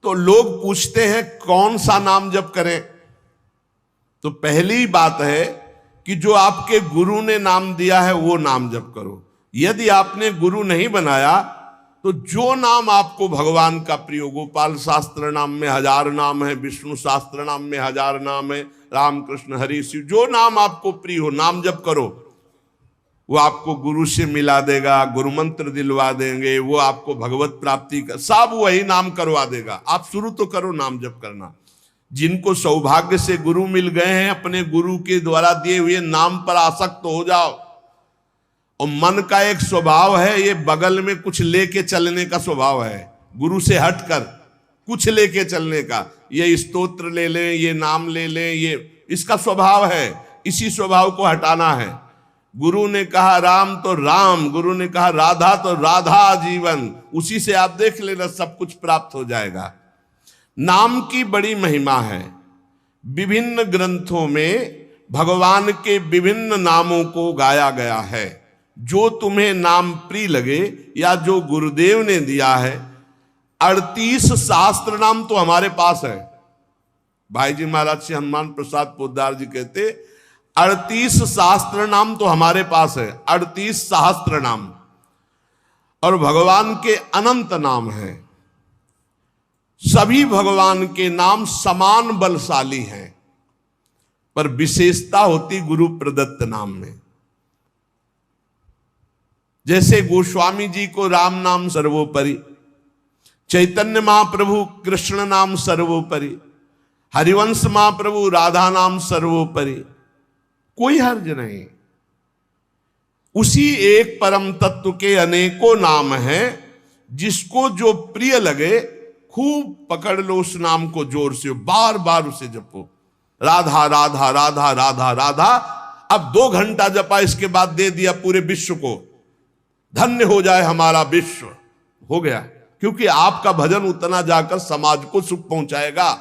तो लोग पूछते हैं कौन सा नाम जप करें। तो पहली बात है कि जो आपके गुरु ने नाम दिया है वो नाम जप करो। यदि आपने गुरु नहीं बनाया तो जो नाम आपको भगवान का प्रिय हो, गोपाल शास्त्र नाम में 1000 नाम है, विष्णु शास्त्र नाम में 1000 नाम है, रामकृष्ण हरि शिव, जो नाम आपको प्रिय हो नाम जप करो। वो आपको गुरु से मिला देगा, गुरु मंत्र दिलवा देंगे, वो आपको भगवत प्राप्ति का सब वही नाम करवा देगा। आप शुरू तो करो नाम जप करना। जिनको सौभाग्य से गुरु मिल गए हैं, अपने गुरु के द्वारा दिए हुए नाम पर आसक्त हो जाओ। और मन का एक स्वभाव है, ये बगल में कुछ लेके चलने का स्वभाव है, गुरु से हटकर कुछ लेके चलने का। ये स्तोत्र ले लें, ये नाम ले लें, ये इसका स्वभाव है। इसी स्वभाव को हटाना है। गुरु ने कहा राम तो राम, गुरु ने कहा राधा तो राधा जीवन, उसी से आप देख लेना सब कुछ प्राप्त हो जाएगा। नाम की बड़ी महिमा है। विभिन्न ग्रंथों में भगवान के विभिन्न नामों को गाया गया है। जो तुम्हें नाम प्रिय लगे या जो गुरुदेव ने दिया है। 38 शास्त्र नाम तो हमारे पास है। भाई जी महाराज से हनुमान प्रसाद पोद्दार जी कहते 38 शास्त्र नाम तो हमारे पास है, 38 सहस्त्र नाम। और भगवान के अनंत नाम हैं। सभी भगवान के नाम समान बलशाली हैं, पर विशेषता होती गुरु प्रदत्त नाम में। जैसे गोस्वामी जी को राम नाम सर्वोपरि, चैतन्य महाप्रभु कृष्ण नाम सर्वोपरि, हरिवंश महाप्रभु राधा नाम सर्वोपरि, कोई हर्ज नहीं। उसी एक परम तत्व के अनेकों नाम हैं। जिसको जो प्रिय लगे खूब पकड़ लो उस नाम को, जोर से बार बार उसे जपो। राधा राधा राधा राधा राधा। अब 2 घंटा जपा, इसके बाद दे दिया पूरे विश्व को, धन्य हो जाए हमारा विश्व, हो गया। क्योंकि आपका भजन उतना जाकर समाज को सुख पहुंचाएगा।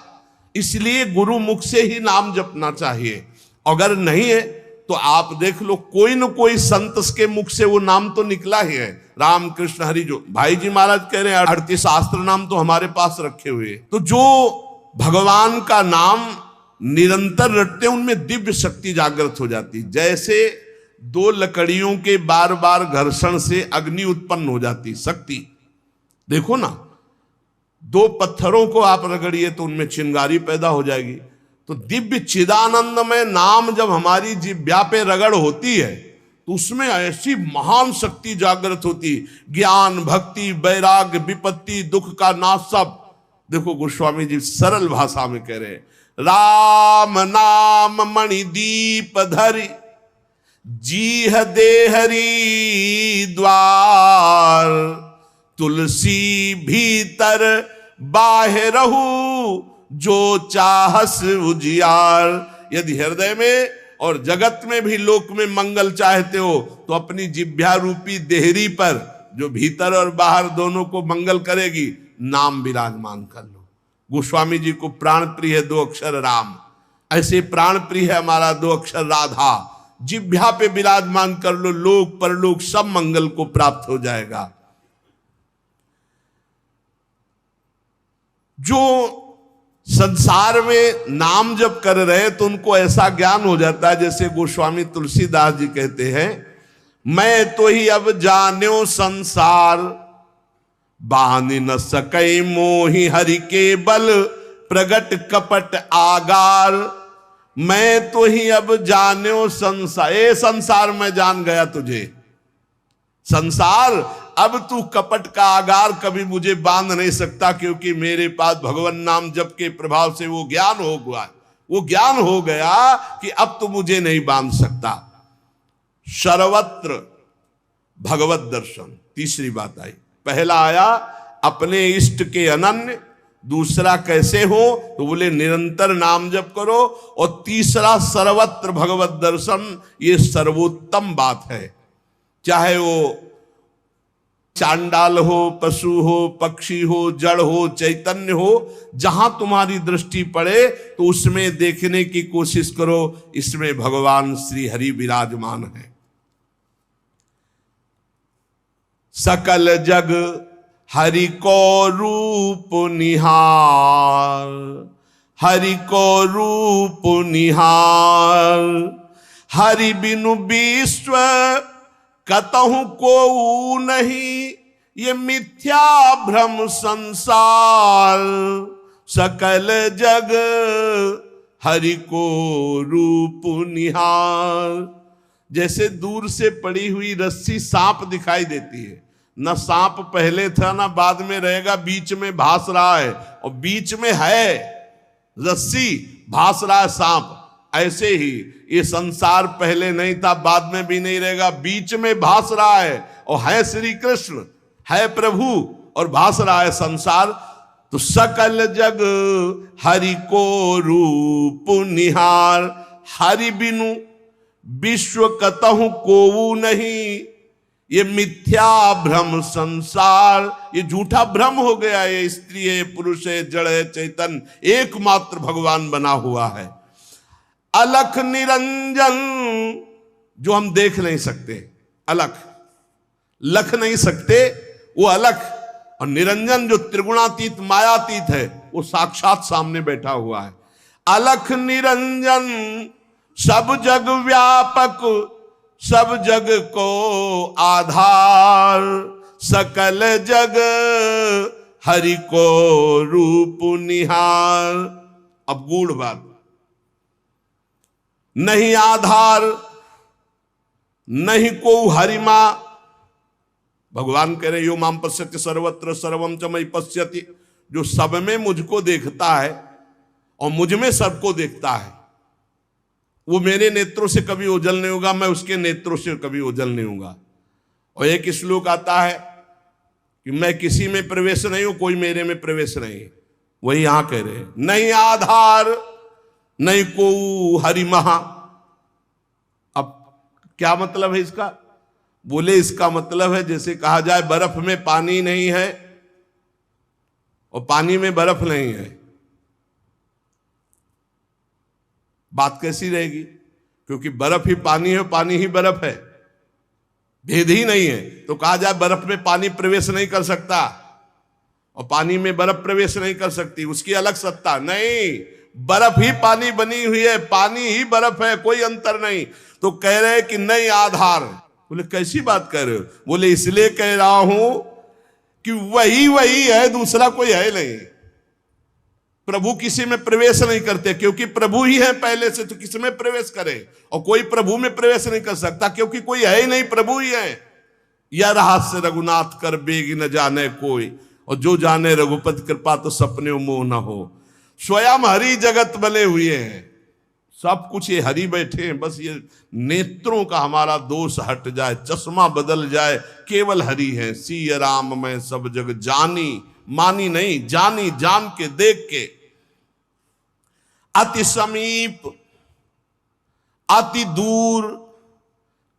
इसलिए गुरु मुख से ही नाम जपना चाहिए। अगर नहीं है तो आप देख लो, कोई न कोई संत के मुख से वो नाम तो निकला ही है। राम कृष्ण हरि, जो भाई जी महाराज कह रहे हैं 38 शास्त्र नाम तो हमारे पास रखे हुए। तो जो भगवान का नाम निरंतर रटते हैं उनमें दिव्य शक्ति जागृत हो जाती। जैसे 2 लकड़ियों के बार बार घर्षण से अग्नि उत्पन्न हो जाती, शक्ति देखो ना। 2 पत्थरों को आप रगड़िए तो उनमें चिंगारी पैदा हो जाएगी। तो दिव्य चिदानंद में नाम जब हमारी जिह्वा पे रगड़ होती है तो उसमें ऐसी महान शक्ति जागृत होती। ज्ञान भक्ति वैराग्य विपत्ति दुख का नाश सब। देखो गोस्वामी जी सरल भाषा में कह रहे हैं, राम नाम मणिदीप धरि जीह देहरी द्वार, तुलसी भीतर बाहरहु जो चाहस उजियार। यदि हृदय में और जगत में भी लोक में मंगल चाहते हो तो अपनी जिह्वा रूपी देहरी पर, जो भीतर और बाहर दोनों को मंगल करेगी, नाम विराजमान कर लो। गोस्वामी जी को प्राण प्रिय है 2 अक्षर राम, ऐसे प्राण प्रिय है हमारा 2 अक्षर राधा। जिह्वा पे विराजमान कर लो, लोक परलोक सब मंगल को प्राप्त हो जाएगा। जो संसार में नाम जब कर रहे तो उनको ऐसा ज्ञान हो जाता है, जैसे गोस्वामी तुलसीदास जी कहते हैं, मैं तो ही अब जान्यो संसार, बांध न सकै मोहि हरि के बल, प्रगट कपट आगार। मैं तो ही अब जान्यो संसार, ए संसार मैं जान गया तुझे। संसार अब तू कपट का आगार कभी मुझे बांध नहीं सकता, क्योंकि मेरे पास भगवान नाम जप के प्रभाव से वो ज्ञान हो गया। वो ज्ञान हो गया कि अब तो मुझे नहीं बांध सकता। सर्वत्र भगवत दर्शन, तीसरी बात आई। पहला आया अपने इष्ट के अनन्य, दूसरा कैसे हो तो बोले निरंतर नाम जप करो, और तीसरा सर्वत्र भगवत दर्शन। ये सर्वोत्तम बात है। चाहे वो चांडाल हो, पशु हो, पक्षी हो, जड़ हो, चैतन्य हो, जहां तुम्हारी दृष्टि पड़े तो उसमें देखने की कोशिश करो, इसमें भगवान श्री हरि विराजमान है। सकल जग हरि को रूप निहार, हरि को रूप निहार। हरि बिनु विश्व कतहु को नहीं, ये मिथ्या भ्रम संसार। सकल जग हरि को रूप निहार। जैसे दूर से पड़ी हुई रस्सी सांप दिखाई देती है, न सांप पहले था ना बाद में रहेगा, बीच में भास रहा है, और बीच में है रस्सी, भास रहा है सांप। ऐसे ही ये संसार पहले नहीं था, बाद में भी नहीं रहेगा, बीच में भास रहा है, और है श्री कृष्ण, है प्रभु, और भास रहा है संसार। तो सकल जग हरि को रूप निहार। हरि बिनु विश्व कतहु कोऊ नहीं, ये मिथ्या भ्रम संसार। ये झूठा भ्रम हो गया, ये स्त्री है, पुरुष है, जड़ है, चैतन्य एकमात्र भगवान बना हुआ है। अलख निरंजन, जो हम देख नहीं सकते, अलख लख नहीं सकते, वो अलख। और निरंजन जो त्रिगुणातीत मायातीत है, वो साक्षात सामने बैठा हुआ है। अलख निरंजन सब जग व्यापक, सब जग को आधार। सकल जग हरि को रूप निहार। अब गूढ़ बात, नहीं आधार नहीं को हरिमा। भगवान कह रहे यो माम पश्यति सर्वत्र सर्वम च मयि पश्यति। जो सब में मुझको देखता है और मुझ में सबको देखता है, वो मेरे नेत्रों से कभी ओझल नहीं होगा, मैं उसके नेत्रों से कभी ओझल नहीं होगा। और एक श्लोक आता है कि मैं किसी में प्रवेश नहीं हूं, कोई मेरे में प्रवेश नहीं। वही यहां कह रहे हैं, नहीं आधार नहीं को हरि महा। अब क्या मतलब है इसका? बोले इसका मतलब है जैसे कहा जाए बर्फ में पानी नहीं है और पानी में बर्फ नहीं है, बात कैसी रहेगी? क्योंकि बर्फ ही पानी है, पानी ही बर्फ है, भेद ही नहीं है। तो कहा जाए बर्फ में पानी प्रवेश नहीं कर सकता और पानी में बर्फ प्रवेश नहीं कर सकती, उसकी अलग सत्ता नहीं। बर्फ ही पानी बनी हुई है, पानी ही बर्फ है, कोई अंतर नहीं। तो कह रहे कि नहीं आधार। बोले कैसी बात कर रहे हो? बोले इसलिए कह रहा हूं कि वही है, दूसरा कोई है नहीं। प्रभु किसी में प्रवेश नहीं करते क्योंकि प्रभु ही है पहले से, तो किसी में प्रवेश करे? और कोई प्रभु में प्रवेश नहीं कर सकता क्योंकि कोई है ही नहीं, प्रभु ही है। यह रहस्य रघुनाथ कर बेगी न जाने कोई, और जो जाने रघुपति कृपा तो सपने मोह न हो। स्वयं हरि जगत बने हुए हैं, सब कुछ ये हरि बैठे हैं। बस ये नेत्रों का हमारा दोष हट जाए, चश्मा बदल जाए, केवल हरि है। सिय राम मैं सब जग जानी, मानी नहीं, जानी, जान के, देख के। अति समीप अति दूर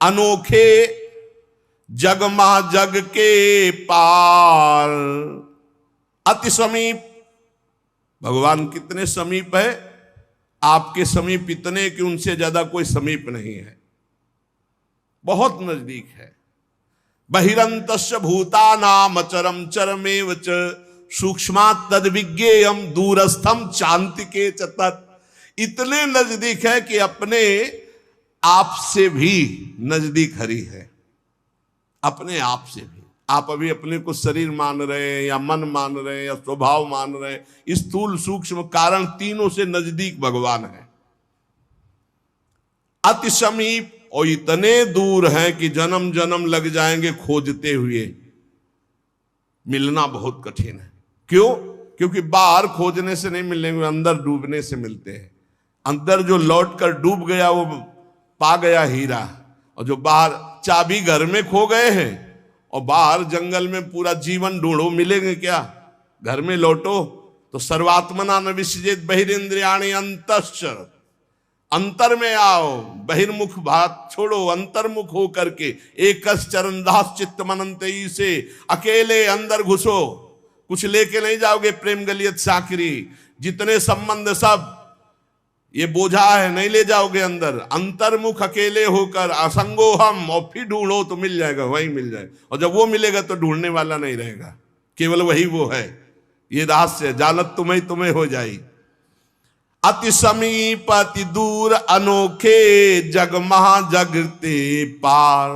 अनोखे, जग मा जग के पार। अति समीप, भगवान कितने समीप है? आपके समीप इतने कि उनसे ज्यादा कोई समीप नहीं है, बहुत नजदीक है। बहिरंतस्य भूतानाम अचरम चरमेव च सूक्ष्मात् तद विज्ञेयम दूरस्थम चान्तिके च तत्। इतने नजदीक है कि अपने आप से भी नजदीक हरि है, अपने आप से भी। आप अभी अपने को शरीर मान रहे हैं या मन मान रहे हैं या स्वभाव मान रहे हैं, स्थूल सूक्ष्म कारण तीनों से नजदीक भगवान है। अति समीप, और इतने दूर हैं कि जन्म जन्म लग जाएंगे खोजते हुए, मिलना बहुत कठिन है। क्यों? क्योंकि बाहर खोजने से नहीं मिलेंगे, अंदर डूबने से मिलते हैं। अंदर जो लौट कर डूब गया वो पा गया हीरा, और जो बाहर चाबी घर में खो गए हैं और बाहर जंगल में पूरा जीवन ढूंढो, मिलेंगे क्या? घर में लौटो तो सर्वात्मना न विसृजेत बहिरिंद्रियाणि अंतश्चर। अंतर में आओ, बहिर्मुख बात छोड़ो, अंतर्मुख हो करके एक चरण दास चित्त मनंतई से अकेले अंदर घुसो। कुछ लेके नहीं जाओगे, प्रेम गलियत साकरी, जितने संबंध सब ये बोझा है, नहीं ले जाओगे अंदर। अंतर्मुख अकेले होकर असंगो हम, और फिर ढूंढो तो मिल जाएगा, वही मिल जाएगा। और जब वो मिलेगा तो ढूंढने वाला नहीं रहेगा, केवल वही वो है, ये रहस्य जानत तुम्हें तुम्हें हो जाई। अति समीप अति दूर अनोखे, जग महा जगते पार,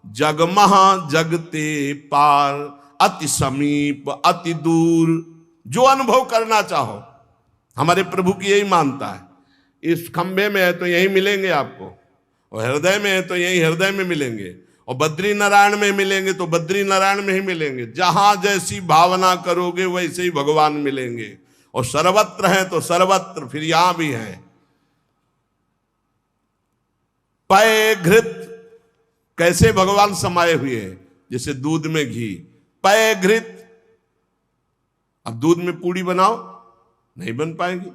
जग महा जगते पार। अति समीप अति दूर, जो अनुभव करना चाहो, हमारे प्रभु की यही मानता है। इस खंभे में है तो यही मिलेंगे आपको, और हृदय में है तो यही हृदय में मिलेंगे, और बद्री नारायण में मिलेंगे तो बद्री नारायण में ही मिलेंगे। जहां जैसी भावना करोगे वैसे ही भगवान मिलेंगे, और सर्वत्र है तो सर्वत्र फिर यहां भी है। पय घृत, कैसे भगवान समाये हुए हैं, जैसे दूध में घी। पय घृत, अब दूध में पूड़ी बनाओ नहीं बन पाएगी,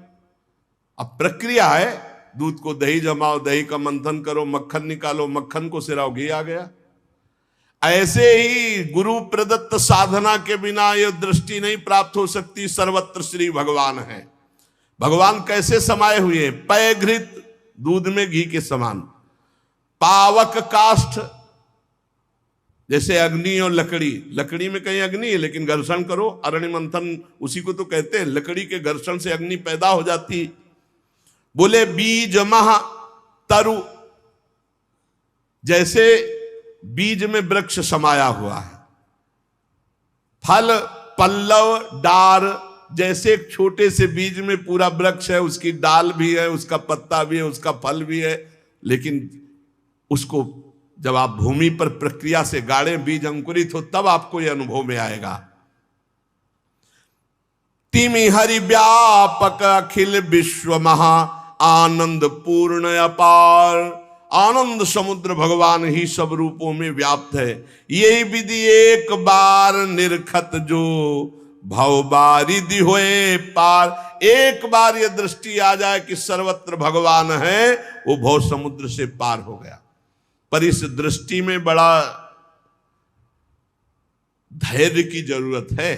अब प्रक्रिया है, दूध को दही जमाओ, दही का मंथन करो, मक्खन निकालो, मक्खन को सिराओ, घी आ गया। ऐसे ही गुरु प्रदत्त साधना के बिना यह दृष्टि नहीं प्राप्त हो सकती, सर्वत्र श्री भगवान है। भगवान कैसे समाये हुए? पय घृत, दूध में घी के समान। पावक काष्ठ, जैसे अग्नि और लकड़ी, लकड़ी में कहीं अग्नि है लेकिन घर्षण करो, अरण्य मंथन उसी को तो कहते हैं, लकड़ी के घर्षण से अग्नि पैदा हो जाती। बोले बीज महा तरु, जैसे बीज में वृक्ष समाया हुआ है। फल पल्लव डार, जैसे एक छोटे से बीज में पूरा वृक्ष है, उसकी डाल भी है, उसका पत्ता भी है, उसका फल भी है, लेकिन उसको जब आप भूमि पर प्रक्रिया से गाड़े, बीज अंकुरित हो, तब आपको यह अनुभव में आएगा। तिमि हरि व्यापक अखिल विश्व महा आनंद पूर्ण अपार। आनंद समुद्र भगवान ही सब रूपों में व्याप्त है। यही विधि एक बार निरखत जो भव बारिधि होए पार। एक बार यह दृष्टि आ जाए कि सर्वत्र भगवान है, वो भव समुद्र से पार हो गया। पर इस दृष्टि में बड़ा धैर्य की जरूरत है,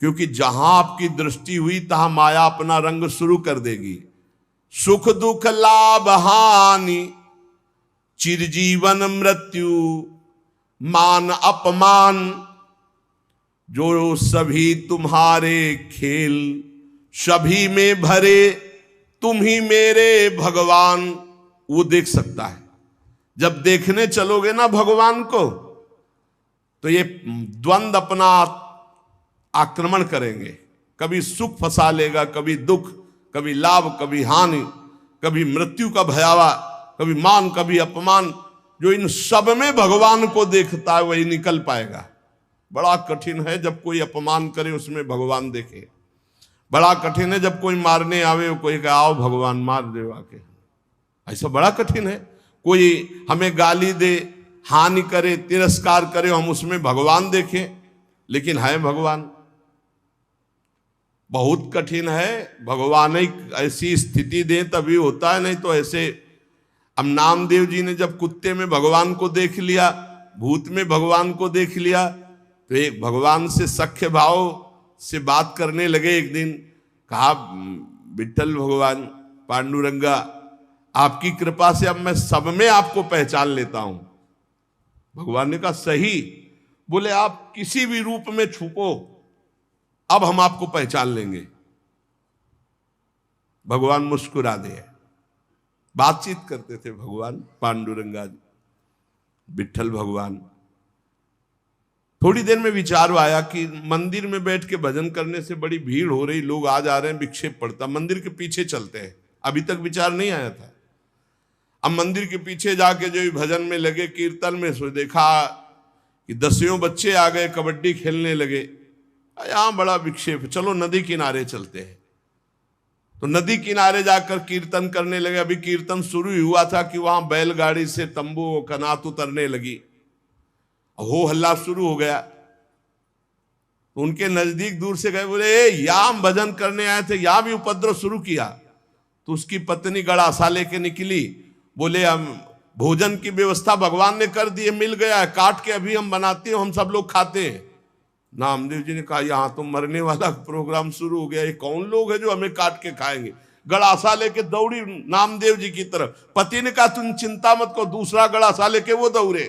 क्योंकि जहां आपकी दृष्टि हुई तहां माया अपना रंग शुरू कर देगी। सुख दुख लाभ हानि, चिरजीवन मृत्यु, मान अपमान, जो सभी तुम्हारे खेल, सभी में भरे तुम ही मेरे भगवान, वो देख सकता है। जब देखने चलोगे ना भगवान को, तो ये द्वंद अपना आक्रमण करेंगे। कभी सुख फंसा लेगा, कभी दुख, कभी लाभ, कभी हानि, कभी मृत्यु का भयावा, कभी मान, कभी अपमान। जो इन सब में भगवान को देखता है वही निकल पाएगा। बड़ा कठिन है जब कोई अपमान करे उसमें भगवान देखे। बड़ा कठिन है जब कोई मारने आवे, कोई कहे आओ भगवान मार दे आके, ऐसा बड़ा कठिन है। कोई हमें गाली दे, हानि करे, तिरस्कार करे, हम उसमें भगवान देखें, लेकिन है भगवान। बहुत कठिन है। भगवान एक ऐसी स्थिति दे तभी होता है, नहीं तो ऐसे। अब नामदेव जी ने जब कुत्ते में भगवान को देख लिया, भूत में भगवान को देख लिया, तो एक भगवान से सख्य भाव से बात करने लगे। एक दिन कहा, विठ्ठल भगवान, पांडुरंगा, आपकी कृपा से अब मैं सब में आपको पहचान लेता हूं। भगवान ने कहा सही। बोले आप किसी भी रूप में छुपो, अब हम आपको पहचान लेंगे। भगवान मुस्कुरा दिए। बातचीत करते थे भगवान पांडुरंगा जी, विठ्ठल भगवान। थोड़ी देर में विचार आया कि मंदिर में बैठ के भजन करने से बड़ी भीड़ हो रही, लोग आ जा रहे हैं, विक्षेप पड़ता, मंदिर के पीछे चलते हैं। अभी तक विचार नहीं आया था। अब मंदिर के पीछे जाके जो भजन में लगे, कीर्तन में, सो देखा कि दसियों बच्चे आ गए, कबड्डी खेलने लगे। यहां बड़ा विक्षेप, चलो नदी किनारे चलते हैं। तो नदी किनारे जाकर कीर्तन करने लगे। अभी कीर्तन शुरू ही हुआ था कि वहां बैलगाड़ी से तंबू कनात उतरने लगी, हो हल्ला शुरू हो गया। तो उनके नजदीक दूर से गए, बोले यहां हम भजन करने आए थे, यहां भी उपद्रव शुरू किया। तो उसकी पत्नी गड़ासा लेके निकली। बोले हम भोजन की व्यवस्था भगवान ने कर दी है, मिल गया है, काट के अभी हम बनाते हैं, हम सब लोग खाते हैं। नामदेव जी ने कहा यहां तो मरने वाला प्रोग्राम शुरू हो गया, ये कौन लोग है जो हमें काट के खाएंगे। गड़ासा लेके दौड़ी नामदेव जी की तरफ। पति ने कहा तुम चिंता मत करो, दूसरा गड़ासा लेके वो दौड़े।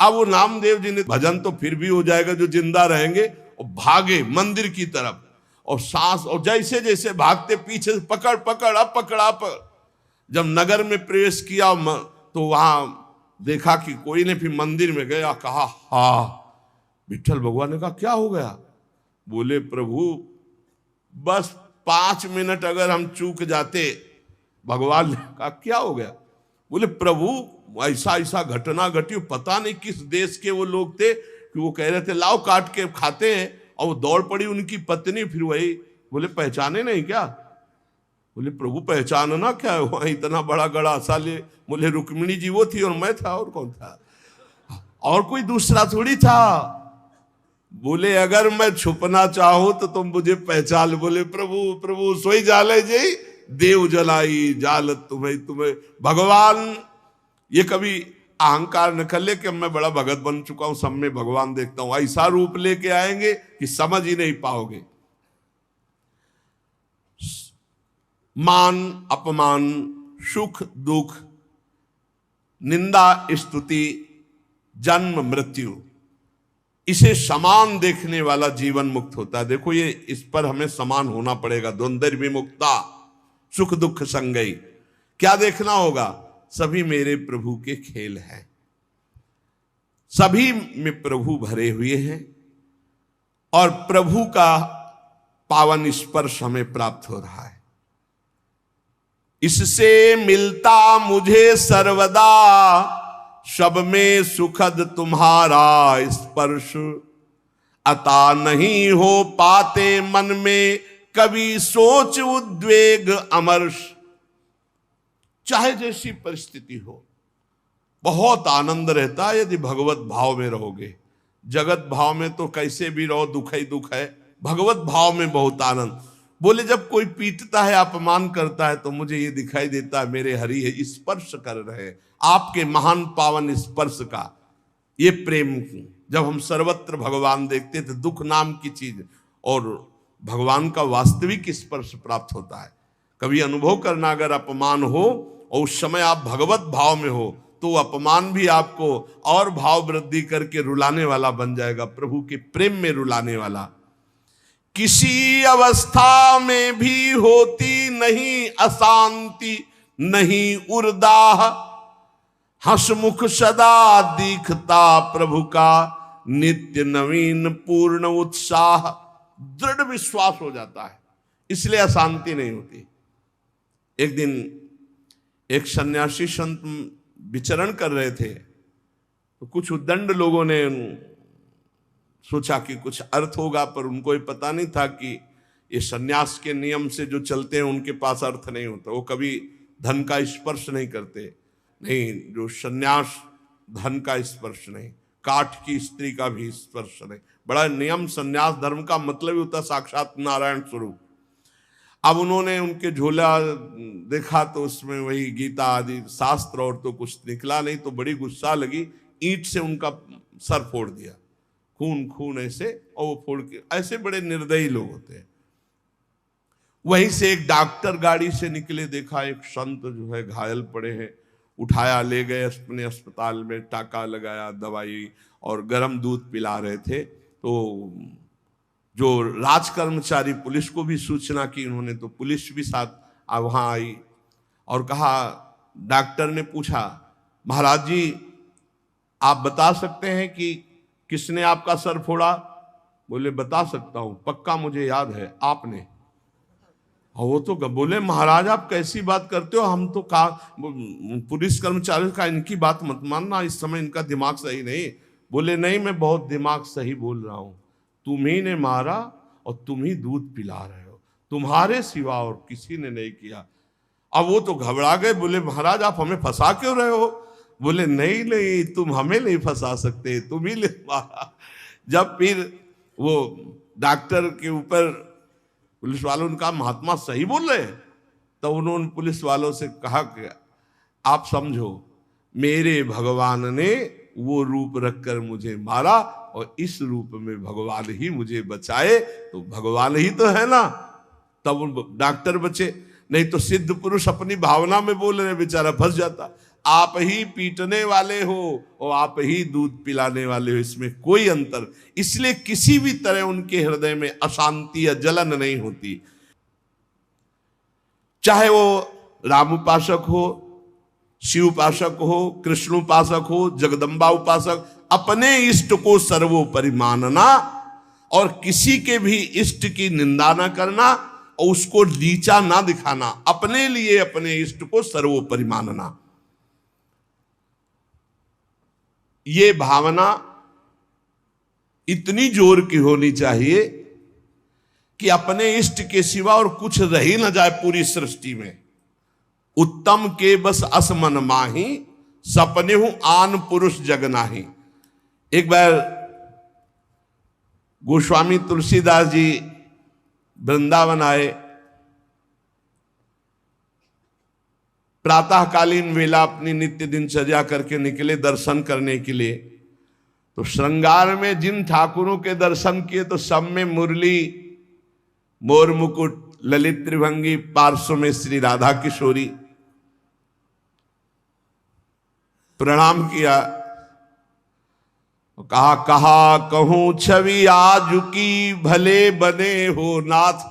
अब वो नामदेव जी ने भजन तो फिर भी हो जाएगा जो जिंदा रहेंगे, और भागे मंदिर की तरफ, और सांस, और जैसे जैसे भागते पीछे से पकड़ पकड़ अब पकड़ा पकड़। जब नगर में प्रवेश किया तो वहां देखा कि कोई ने, फिर मंदिर में गया, कहा हा। विठल भगवान ने कहा क्या हो गया? बोले प्रभु बस 5 मिनट अगर हम चूक जाते। भगवान ने कहा क्या हो गया? बोले प्रभु ऐसा ऐसा घटना घटी, पता नहीं किस देश के वो लोग थे कि वो कह रहे थे लाओ काट के खाते हैं, और वो दौड़ पड़ी उनकी पत्नी, फिर वही। बोले पहचाने नहीं क्या? बोले प्रभु पहचानना क्या है, वहां इतना बड़ा गड़ा ले। बोले रुक्मिणी जी वो थी और मैं था, और कौन था? और कोई दूसरा थोड़ी था। बोले अगर मैं छुपना चाहूं तो तुम मुझे पहचान। बोले प्रभु प्रभु सोई जाले जी देव जलाई जाल तुम्हें तुम्हें। भगवान ये कभी अहंकार न कर ले कि मैं बड़ा भगत बन चुका हूं, सब में भगवान देखता हूं। ऐसा रूप लेके आएंगे कि समझ ही नहीं पाओगे। मान अपमान, सुख दुख, निंदा स्तुति, जन्म मृत्यु, इसे समान देखने वाला जीवन मुक्त होता है। देखो ये, इस पर हमें समान होना पड़ेगा। द्वंद्व विमुक्ता सुख दुख संगई। क्या देखना होगा? सभी मेरे प्रभु के खेल हैं, सभी में प्रभु भरे हुए हैं, और प्रभु का पावन स्पर्श हमें प्राप्त हो रहा है। इससे मिलता मुझे सर्वदा, सब में सुखद तुम्हारा स्पर्श। अता नहीं हो पाते मन में कभी सोच उद्वेग अमर्ष। चाहे जैसी परिस्थिति हो, बहुत आनंद रहता है यदि भगवत भाव में रहोगे। जगत भाव में तो कैसे भी रहो दुख ही दुख है, भगवत भाव में बहुत आनंद। बोले जब कोई पीटता है, अपमान करता है, तो मुझे ये दिखाई देता है मेरे हरि है स्पर्श कर रहे हैं, आपके महान पावन स्पर्श का ये प्रेम। जब हम सर्वत्र भगवान देखते थे, दुख नाम की चीज और भगवान का वास्तविक स्पर्श प्राप्त होता है। कभी अनुभव करना, अगर अपमान हो और उस समय आप भगवत भाव में हो, तो अपमान भी आपको और भाव वृद्धि करके रुलाने वाला बन जाएगा, प्रभु के प्रेम में रुलाने वाला। किसी अवस्था में भी होती नहीं अशांति, नहीं उर्दाह, हंसमुख सदा दिखता प्रभु का, नित्य नवीन पूर्ण उत्साह। दृढ़ विश्वास हो जाता है, इसलिए अशांति नहीं होती। एक दिन एक सन्यासी संत विचरण कर रहे थे, तो कुछ उद्दंड लोगों ने सोचा कि कुछ अर्थ होगा, पर उनको ये पता नहीं था कि ये सन्यास के नियम से जो चलते हैं उनके पास अर्थ नहीं होता। वो कभी धन का स्पर्श नहीं करते, नहीं, जो सन्यास धन का स्पर्श नहीं, काठ की स्त्री का भी स्पर्श नहीं। बड़ा नियम, सन्यास धर्म का मतलब ही होता साक्षात नारायण स्वरूप। अब उन्होंने उनके झोला देखा तो उसमें वही गीता आदि शास्त्र, और तो कुछ निकला नहीं, तो बड़ी गुस्सा लगी, ईंट से उनका सर फोड़ दिया, खून खून ऐसे, और वो फोड़ के। ऐसे बड़े निर्दयी लोग होते हैं। वहीं से एक डॉक्टर गाड़ी से निकले, देखा एक संत जो है घायल पड़े हैं, उठाया ले गए अपने अस्पताल में, टाका लगाया, दवाई और गर्म दूध पिला रहे थे। तो जो राज कर्मचारी पुलिस को भी सूचना की उन्होंने, तो पुलिस भी साथ वहां आई और कहा, डॉक्टर ने पूछा महाराज जी आप बता सकते हैं कि किसने आपका सर फोड़ा? बोले बता सकता हूं, पक्का मुझे याद है आपने। और वो तो बोले महाराज आप कैसी बात करते हो, हम तो पुलिस कर्मचारी का इनकी बात मत मानना, इस समय इनका दिमाग सही नहीं। बोले नहीं, मैं बहुत दिमाग सही बोल रहा हूं, तुम्ही ने मारा और तुम ही दूध पिला रहे हो, तुम्हारे सिवा और किसी ने नहीं किया। अब वो तो घबरा गए, बोले महाराज आप हमें फंसा क्यों रहे हो? बोले नहीं नहीं, तुम हमें नहीं फंसा सकते, तुम ही ले मारा। जब फिर वो डॉक्टर के ऊपर पुलिस वालों ने कहा महात्मा सही बोल रहे हैं, तो उन्होंने पुलिस वालों से कहा कि आप समझो मेरे भगवान ने वो रूप रखकर मुझे मारा और इस रूप में भगवान ही मुझे बचाए, तो भगवान ही तो है ना। तब डॉक्टर बचे, नहीं तो सिद्ध पुरुष अपनी भावना में बोल रहे, बेचारा फंस जाता। आप ही पीटने वाले हो और आप ही दूध पिलाने वाले हो, इसमें कोई अंतर। इसलिए किसी भी तरह उनके हृदय में अशांति या जलन नहीं होती। चाहे वो राम उपासक हो, शिव उपासक हो, कृष्ण उपासक हो, जगदम्बा उपासक, अपने इष्ट को सर्वोपरि मानना और किसी के भी इष्ट की निंदा न करना और उसको नीचा ना दिखाना, अपने लिए अपने इष्ट को सर्वोपरि मानना, ये भावना इतनी जोर की होनी चाहिए कि अपने इष्ट के सिवा और कुछ रह ही न जाए पूरी सृष्टि में। उत्तम के बस असमन माही, सपने हूं आन पुरुष जग नाही। एक बार गोस्वामी तुलसीदास जी वृंदावन आए, प्रातःकालीन वेला अपनी नित्य दिनचर्या करके निकले दर्शन करने के लिए। तो श्रृंगार में जिन ठाकुरों के दर्शन किए तो सब में मुरली, मोर मुकुट, ललित त्रिभंगी, पार्श्व में श्री राधा किशोरी। प्रणाम किया, कहा कहा कहूं छवि आज की, भले बने हो नाथ।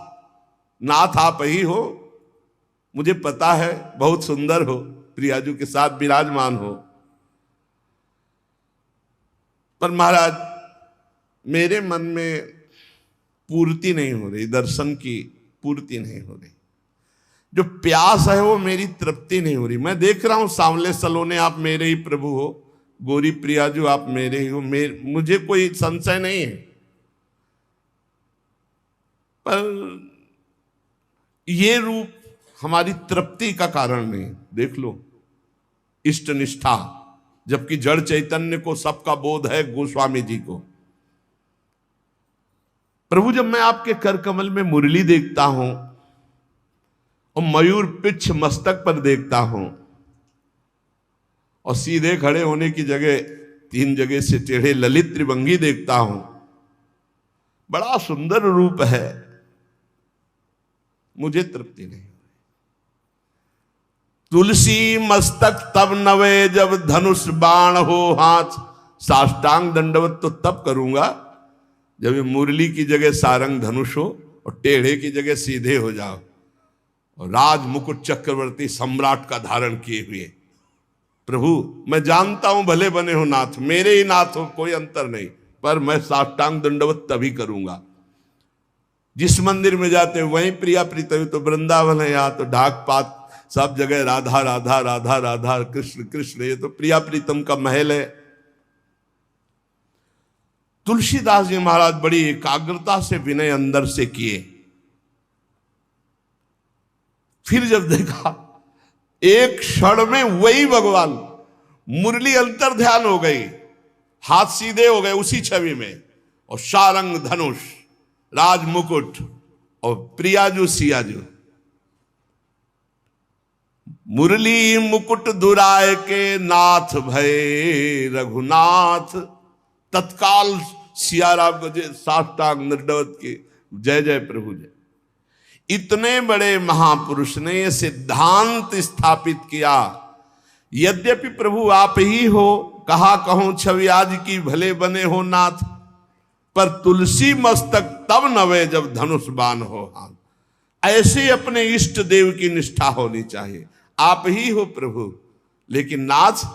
नाथ आप ही हो, मुझे पता है बहुत सुंदर हो, प्रियाजू के साथ विराजमान हो, पर महाराज मेरे मन में पूर्ति नहीं हो रही, दर्शन की पूर्ति नहीं हो रही। जो प्यास है वो मेरी तृप्ति नहीं हो रही। मैं देख रहा हूं सांवले सलोने आप मेरे ही प्रभु हो, गोरी प्रियाजू आप मेरे ही हो, मुझे कोई संशय नहीं है, पर ये रूप हमारी तृप्ति का कारण नहीं। देख लो इष्ट निष्ठा, जबकि जड़ चैतन्य को सबका बोध है, गोस्वामी जी को। प्रभु जब मैं आपके कर कमल में मुरली देखता हूं और मयूर पिच्छ मस्तक पर देखता हूं और सीधे खड़े होने की जगह 3 जगह से टेढ़े ललित त्रिभंगी देखता हूं, बड़ा सुंदर रूप है, मुझे तृप्ति नहीं। तुलसी मस्तक तब नवे जब धनुष बाण हो हाथ, साष्टांग दंडवत तो तब करूंगा जब ये मुरली की जगह सारंग धनुष हो और टेढ़े की जगह सीधे हो जाओ और राज मुकुट चक्रवर्ती सम्राट का धारण किए हुए। प्रभु मैं जानता हूं भले बने हो नाथ, मेरे ही नाथ हो, कोई अंतर नहीं, पर मैं साष्टांग दंडवत तभी करूंगा। जिस मंदिर में जाते हैं वहीं प्रिया प्रीतम, तो वृंदावन है, यहाँ तो ढाक पात सब जगह राधा राधा राधा राधा, कृष्ण कृष्ण, ये तो प्रिया प्रीतम का महल है। तुलसीदास जी महाराज बड़ी एकाग्रता से विनय अंदर से किए। फिर जब देखा एक क्षण में वही भगवान, मुरली अंतर ध्यान हो गई, हाथ सीधे हो गए उसी छवि में, और सारंग धनुष, राज मुकुट और प्रियाजू सियाजू। मुरली मुकुट दुराय के नाथ भय रघुनाथ, तत्काल सियाराम को साष्टांग दंडवत के जय जय प्रभु जय। इतने बड़े महापुरुष ने यह सिद्धांत स्थापित किया, यद्यपि प्रभु आप ही हो, कहा कहूं छवि आज की, भले बने हो नाथ, पर तुलसी मस्तक तब नवे जब धनुष बाण हो हाथ। ऐसे अपने इष्ट देव की निष्ठा होनी चाहिए। आप ही हो प्रभु, लेकिन नाथ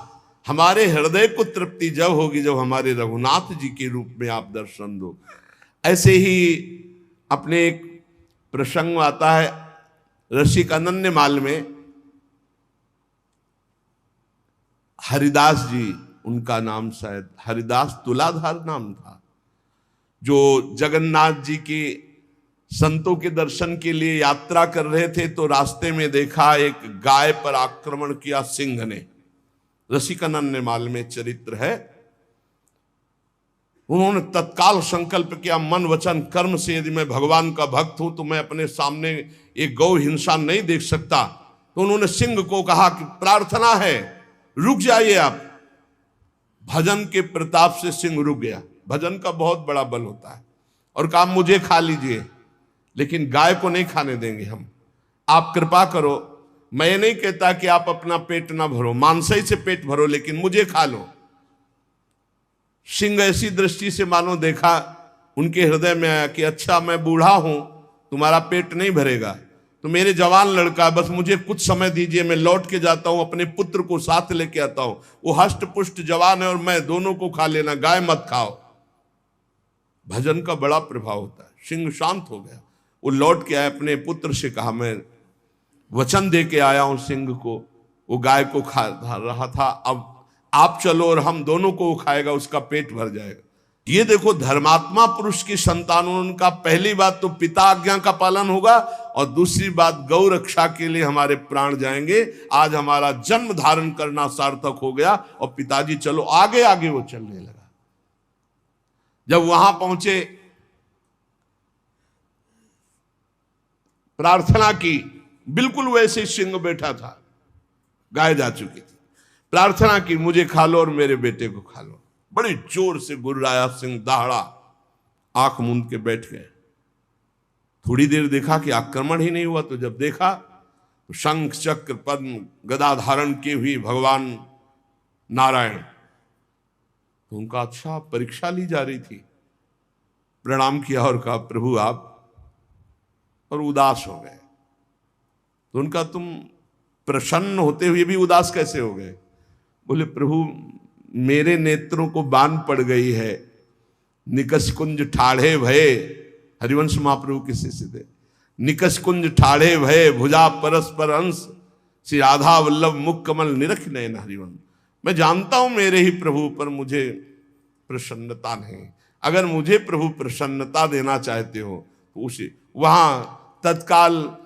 हमारे हृदय को तृप्ति जब होगी जब हमारे रघुनाथ जी के रूप में आप दर्शन दो। ऐसे ही अपने एक प्रसंग आता है रसिक अनन्य माल में, हरिदास जी, उनका नाम शायद हरिदास तुलाधार नाम था, जो जगन्नाथ जी के संतों के दर्शन के लिए यात्रा कर रहे थे, तो रास्ते में देखा एक गाय पर आक्रमण किया सिंह ने। रसिकानंद माल में चरित्र है। उन्होंने तत्काल संकल्प किया, मन वचन कर्म से यदि मैं भगवान का भक्त हूं तो मैं अपने सामने एक गौ हिंसा नहीं देख सकता। तो उन्होंने सिंह को कहा कि प्रार्थना है रुक जाइए आप। भजन के प्रताप से सिंह रुक गया। भजन का बहुत बड़ा बल होता है। और कहा मुझे खा लीजिए, लेकिन गाय को नहीं खाने देंगे हम, आप कृपा करो, मैं ये नहीं कहता कि आप अपना पेट ना भरो, मांसाई से पेट भरो, लेकिन मुझे खा लो। सिंह ऐसी दृष्टि से मानो देखा, उनके हृदय में आया कि अच्छा मैं बूढ़ा हूं, तुम्हारा पेट नहीं भरेगा, तो मेरे जवान लड़का, बस मुझे कुछ समय दीजिए, मैं लौट के जाता हूं, अपने पुत्र को साथ लेके आता हूं, वो हष्ट पुष्ट जवान है और मैं, दोनों को खा लेना, गाय मत खाओ। भजन का बड़ा प्रभाव होता है। सिंह शांत हो गया, वो लौट के आया, अपने पुत्र से कहा मैं वचन दे के आया हूं सिंह को, वो गाय को खा रहा था, अब आप चलो और हम दोनों को वो खाएगा, उसका पेट भर जाएगा। ये देखो, धर्मात्मा पुरुष की संतानों, उनका पहली बात तो पिता आज्ञा का पालन होगा, और दूसरी बात गौ रक्षा के लिए हमारे प्राण जाएंगे। आज हमारा जन्म धारण करना सार्थक हो गया, और पिताजी चलो, आगे आगे वो चलने लगा। जब वहां पहुंचे, प्रार्थना की, बिल्कुल वैसे सिंह बैठा था, गाय जा चुकी थी, प्रार्थना की मुझे खा लो और मेरे बेटे को खा लो। बड़ी जोर से गुर्राया सिंह, दहाड़ा, आंख मूंद के बैठ गए। थोड़ी देर देखा कि आक्रमण ही नहीं हुआ, तो जब देखा तो शंख चक्र पद्म गदा धारण की हुई भगवान नारायण, तो उनका अच्छा परीक्षा ली जा रही थी। प्रणाम किया और कहा प्रभु आप, और उदास हो गए। तो उनका तुम प्रसन्न होते हुए भी उदास कैसे हो गए? बोले प्रभु मेरे नेत्रों को बान पड़ गई है, निकस कुंज ठाढ़े भये, हरिवंश महाप्रभु के शिष्य थे, निकस कुंज ठाढ़े भये भुजा परस्पर अंश, श्री राधा वल्लभ मुख कमल निरख नयन हरिवंश। मैं जानता हूं मेरे ही प्रभु पर मुझे प्रसन्नता नहीं, अगर मुझे प्रभु प्रसन्नता देना चाहते हो तो उसे, वहां तत्काल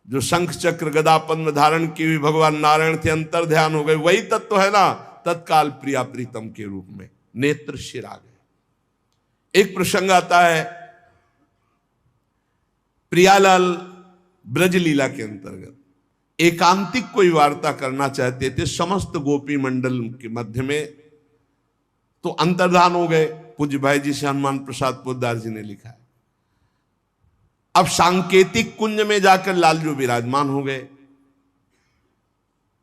जो शंख चक्र गदा पद्म धारण की हुई भगवान नारायण थे, अंतर ध्यान हो गए, वही तत्व है ना, तत्काल प्रिया प्रीतम के रूप में नेत्र शिर आ गए। एक प्रसंग आता है प्रियालाल ब्रज लीला के अंतर्गत, एकांतिक कोई वार्ता करना चाहते थे समस्त गोपी मंडल के मध्य में, तो अंतर्धान हो गए। पूज्य भाई जी से हनुमान प्रसाद पोद्दार जी ने लिखा है। अब सांकेतिक कुंज में जाकर लालजू विराजमान हो गए,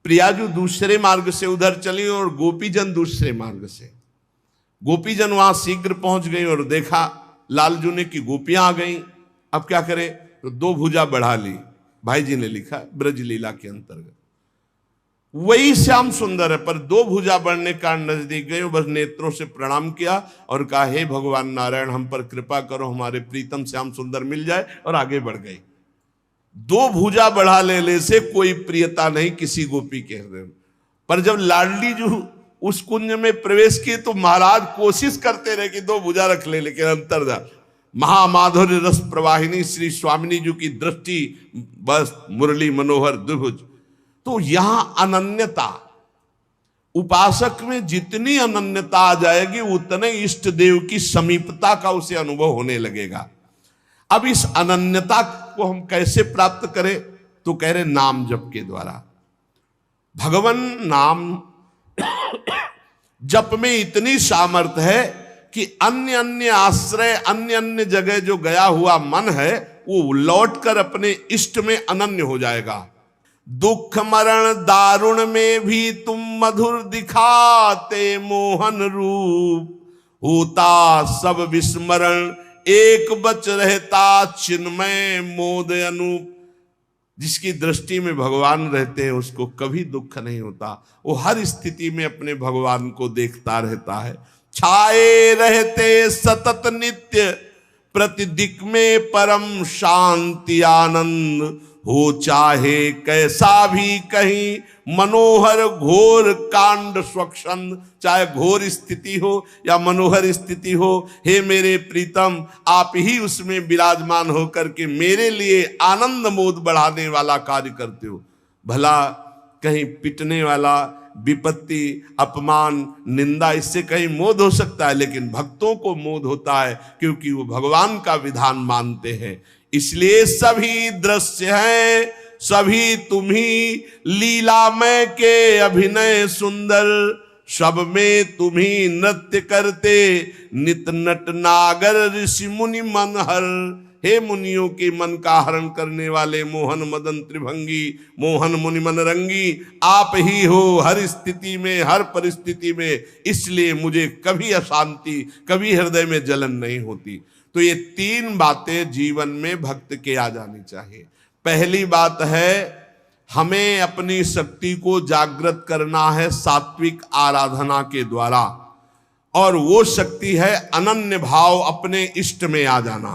प्रियाजू दूसरे मार्ग से उधर चली और गोपीजन दूसरे मार्ग से। गोपीजन वहां शीघ्र पहुंच गई और देखा लालजू ने कि गोपियां आ गई, अब क्या करे, तो दो भुजा बढ़ा ली। भाई जी ने लिखा ब्रज लीला के अंतर्गत, वही श्याम सुंदर है, पर दो भुजा बढ़ने का नजदीक गए, बस नेत्रों से प्रणाम किया और कहा हे भगवान नारायण हम पर कृपा करो, हमारे प्रीतम श्याम सुंदर मिल जाए, और आगे बढ़ गई। दो भुजा बढ़ा लेने से कोई प्रियता नहीं किसी गोपी के हृदय में, पर जब लाडली जो उस कुंज में प्रवेश किए तो महाराज कोशिश करते रहे कि दो भुजा रख ले, लेकिन अंतर्धान महामाधुर्य रस प्रवाहिनी श्री स्वामिनी जी की दृष्टि, बस मुरली मनोहर द्विभुज। तो यहां अनन्यता, उपासक में जितनी अनन्यता आ जाएगी उतने इष्ट देव की समीपता का उसे अनुभव होने लगेगा। अब इस अनन्यता को हम कैसे प्राप्त करें, तो कह रहे नाम जप के द्वारा। भगवान नाम जप में इतनी सामर्थ्य है कि अन्य अन्य आश्रय, अन्य अन्य जगह जो गया हुआ मन है वो लौटकर अपने इष्ट में अनन्य हो जाएगा। दुख मरण दारुण में भी तुम मधुर दिखाते मोहन रूप, होता सब विस्मरण एक बच रहता चिन्मय मोद अनूप। जिसकी दृष्टि में भगवान रहते हैं उसको कभी दुख नहीं होता, वो हर स्थिति में अपने भगवान को देखता रहता है। छाए रहते सतत नित्य प्रतिदिक में परम शांति आनंद, हो चाहे कैसा भी कहीं मनोहर घोर कांड स्वच्छंद। चाहे घोर स्थिति हो या मनोहर स्थिति हो, हे मेरे प्रीतम आप ही उसमें विराजमान होकर के मेरे लिए आनंद मोद बढ़ाने वाला कार्य करते हो। भला कहीं पिटने वाला, विपत्ति, अपमान, निंदा, इससे कहीं मोद हो सकता है, लेकिन भक्तों को मोद होता है क्योंकि वो भगवान का विधान मानते हैं। इसलिए सभी दृश्य हैं, सभी तुम्ही लीलामय के अभिनय सुंदर, सब में तुम्ही नृत्य करते नित नट नागर ऋषि मुनि मनहर। हे मुनियों के मन का हरण करने वाले मोहन मदन त्रिभंगी, मोहन मुनि मन रंगी, आप ही हो हर स्थिति में, हर परिस्थिति में, इसलिए मुझे कभी अशांति, कभी हृदय में जलन नहीं होती। तो ये 3 बातें जीवन में भक्त के आ जानी चाहिए। पहली बात है, हमें अपनी शक्ति को जागृत करना है सात्विक आराधना के द्वारा, और वो शक्ति है अनन्य भाव, अपने इष्ट में आ जाना।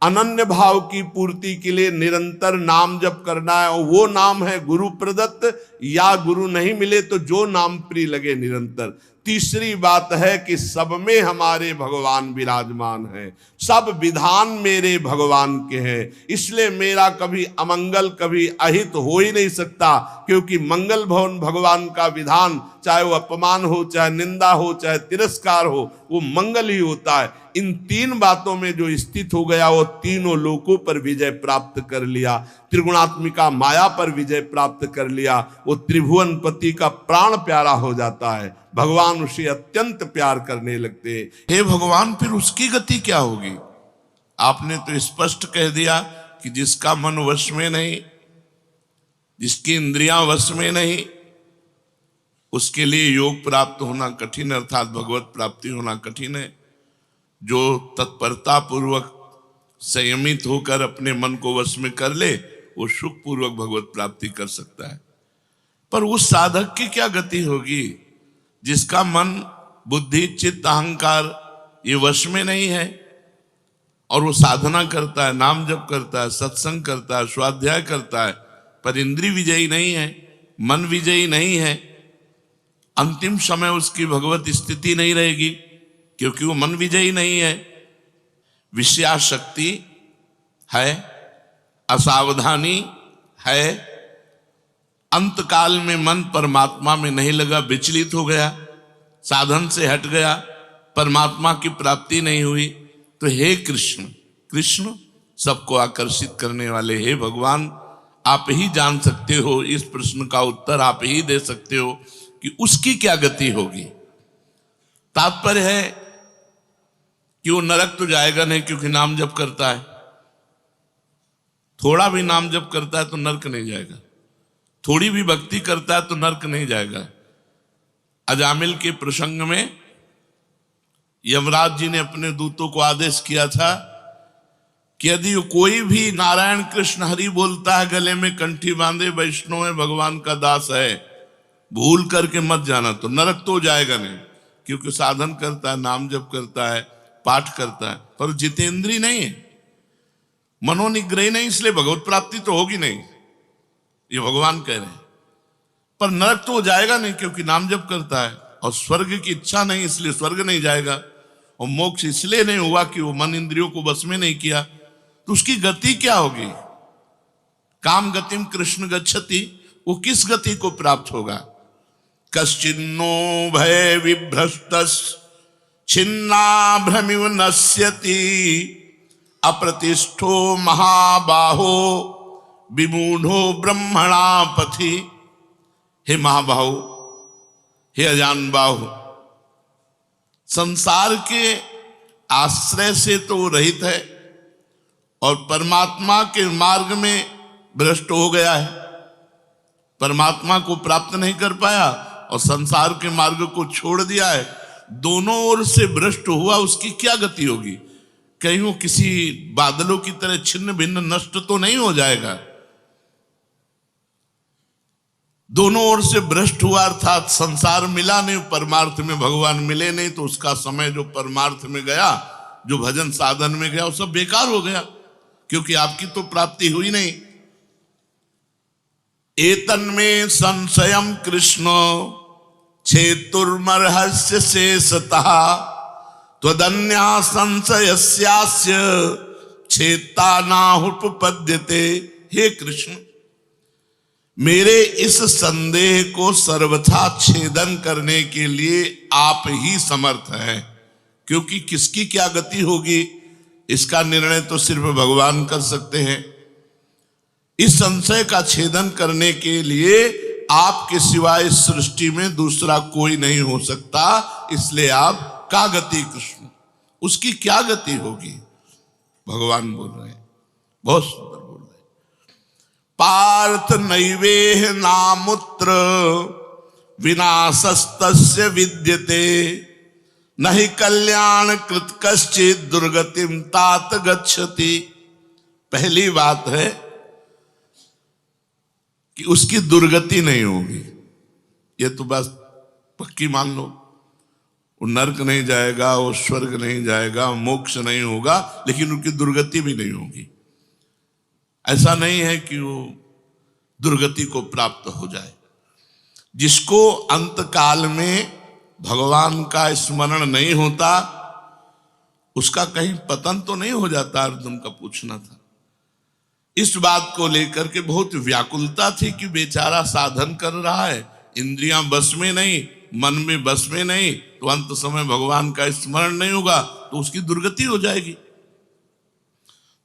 अनन्य भाव की पूर्ति के लिए निरंतर नाम जप करना है, और वो नाम है गुरु प्रदत्त, या गुरु नहीं मिले तो जो नाम प्रिय लगे निरंतर। तीसरी बात है कि सब में हमारे भगवान विराजमान हैं, सब विधान मेरे भगवान के हैं, इसलिए मेरा कभी अमंगल, कभी अहित हो ही नहीं सकता, क्योंकि मंगल भवन भगवान का विधान, चाहे वो अपमान हो, चाहे निंदा हो, चाहे तिरस्कार हो, वो मंगल ही होता है। इन 3 बातों में जो स्थित हो गया, वो तीनों लोकों पर विजय प्राप्त कर लिया, त्रिगुणात्मिका माया पर विजय प्राप्त कर लिया, वो त्रिभुवनपति का प्राण प्यारा हो जाता है, भगवान उसे अत्यंत प्यार करने लगते हैं। हे भगवान, फिर उसकी गति क्या होगी? आपने तो स्पष्ट कह दिया कि जिसका मन वश में नहीं, जिसकी इंद्रियां वश में नहीं, उसके लिए योग प्राप्त होना कठिन, अर्थात भगवत प्राप्ति होना कठिन है। जो तत्परता पूर्वक संयमित होकर अपने मन को वश में कर ले, वो सुख पूर्वक भगवत प्राप्ति कर सकता है। पर उस साधक की क्या गति होगी जिसका मन, बुद्धि, चित्त, अहंकार ये वश में नहीं है, और वो साधना करता है, नाम जप करता है, सत्संग करता है, स्वाध्याय करता है, पर इंद्रिय विजयी नहीं है, मन विजयी नहीं है। अंतिम समय उसकी भगवत स्थिति नहीं रहेगी, क्योंकि वो मन विजयी नहीं है। विषयाशक्ति है, असावधानी है, अंतकाल में मन परमात्मा में नहीं लगा, विचलित हो गया, साधन से हट गया, परमात्मा की प्राप्ति नहीं हुई। तो हे कृष्ण, कृष्ण सबको आकर्षित करने वाले, हे भगवान, आप ही जान सकते हो, इस प्रश्न का उत्तर आप ही दे सकते हो कि उसकी क्या गति होगी। तात्पर्य है कि वो नरक तो जाएगा नहीं, क्योंकि नाम जप करता है, थोड़ा भी नाम जप करता है तो नरक नहीं जाएगा, थोड़ी भी भक्ति करता है तो नरक नहीं जाएगा। अजामिल के प्रसंग में यमराज जी ने अपने दूतों को आदेश किया था कि यदि कोई भी नारायण कृष्ण हरि बोलता है, गले में कंठी बांधे, वैष्णव है, भगवान का दास है, भूल करके मत जाना, तो नरक तो जाएगा नहीं, क्योंकि साधन करता है, नाम जप करता है, पाठ करता है, पर जितेंद्री नहीं है, मनोनिग्रही नहीं, इसलिए भगवत प्राप्ति तो होगी नहीं, ये भगवान कह रहे हैं। पर नरक तो जाएगा नहीं, क्योंकि नाम जप करता है, और स्वर्ग की इच्छा नहीं, इसलिए स्वर्ग नहीं जाएगा, और मोक्ष इसलिए नहीं हुआ कि वो मन इंद्रियों को बस में नहीं किया। तो उसकी गति क्या होगी? काम गतिम कृष्ण गच्छति, वो किस गति को प्राप्त होगा? कश्चिन्नो भय विभ्रष्टस् छिन्ना भ्रमिव नश्यति, अप्रतिष्ठो महाबाहो विमूढ़ो ब्रह्मणा पथि। हे महाबाहो, हे अजान बाहु, संसार के आश्रय से तो रहित है, और परमात्मा के मार्ग में भ्रष्ट हो गया है, परमात्मा को प्राप्त नहीं कर पाया और संसार के मार्ग को छोड़ दिया है, दोनों ओर से भ्रष्ट हुआ, उसकी क्या गति होगी? कहीं वो किसी बादलों की तरह छिन्न भिन्न नष्ट तो नहीं हो जाएगा? दोनों ओर से भ्रष्ट हुआ, अर्थात संसार मिला नहीं, परमार्थ में भगवान मिले नहीं, तो उसका समय जो परमार्थ में गया, जो भजन साधन में गया, वो सब बेकार हो गया, क्योंकि आपकी तो प्राप्ति हुई नहीं। एतन्मे संशयम कृष्ण छेतुर्मर्हस्य शेषतः त्वदन्या संशयस्यास्य छेता नाहुपपद्यते। हे कृष्ण, मेरे इस संदेह को सर्वथा छेदन करने के लिए आप ही समर्थ हैं, क्योंकि किसकी क्या गति होगी इसका निर्णय तो सिर्फ भगवान कर सकते हैं। इस संशय का छेदन करने के लिए आपके सिवाय इस सृष्टि में दूसरा कोई नहीं हो सकता, इसलिए आप का गति कृष्ण, उसकी क्या गति होगी? भगवान बोल रहे हैं बहुत सुंदर बोल रहे। पार्थ नैवेह नामुत्र विनाशस्तस्य विद्यते, नहि कल्याण कृत कश्चित् दुर्गतिम तात गच्छति। पहली बात है कि उसकी दुर्गति नहीं होगी, ये तो बस पक्की मान लो। वो नरक नहीं जाएगा, वो स्वर्ग नहीं जाएगा, मोक्ष नहीं होगा, लेकिन उनकी दुर्गति भी नहीं होगी। ऐसा नहीं है कि वो दुर्गति को प्राप्त हो जाए। जिसको अंत काल में भगवान का स्मरण नहीं होता, उसका कहीं पतन तो नहीं हो जाता, अर्जुन का पूछना था। इस बात को लेकर के बहुत व्याकुलता थी कि बेचारा साधन कर रहा है, इंद्रियां बस में नहीं, मन में बस में नहीं, तो अंत समय भगवान का स्मरण नहीं होगा तो उसकी दुर्गति हो जाएगी।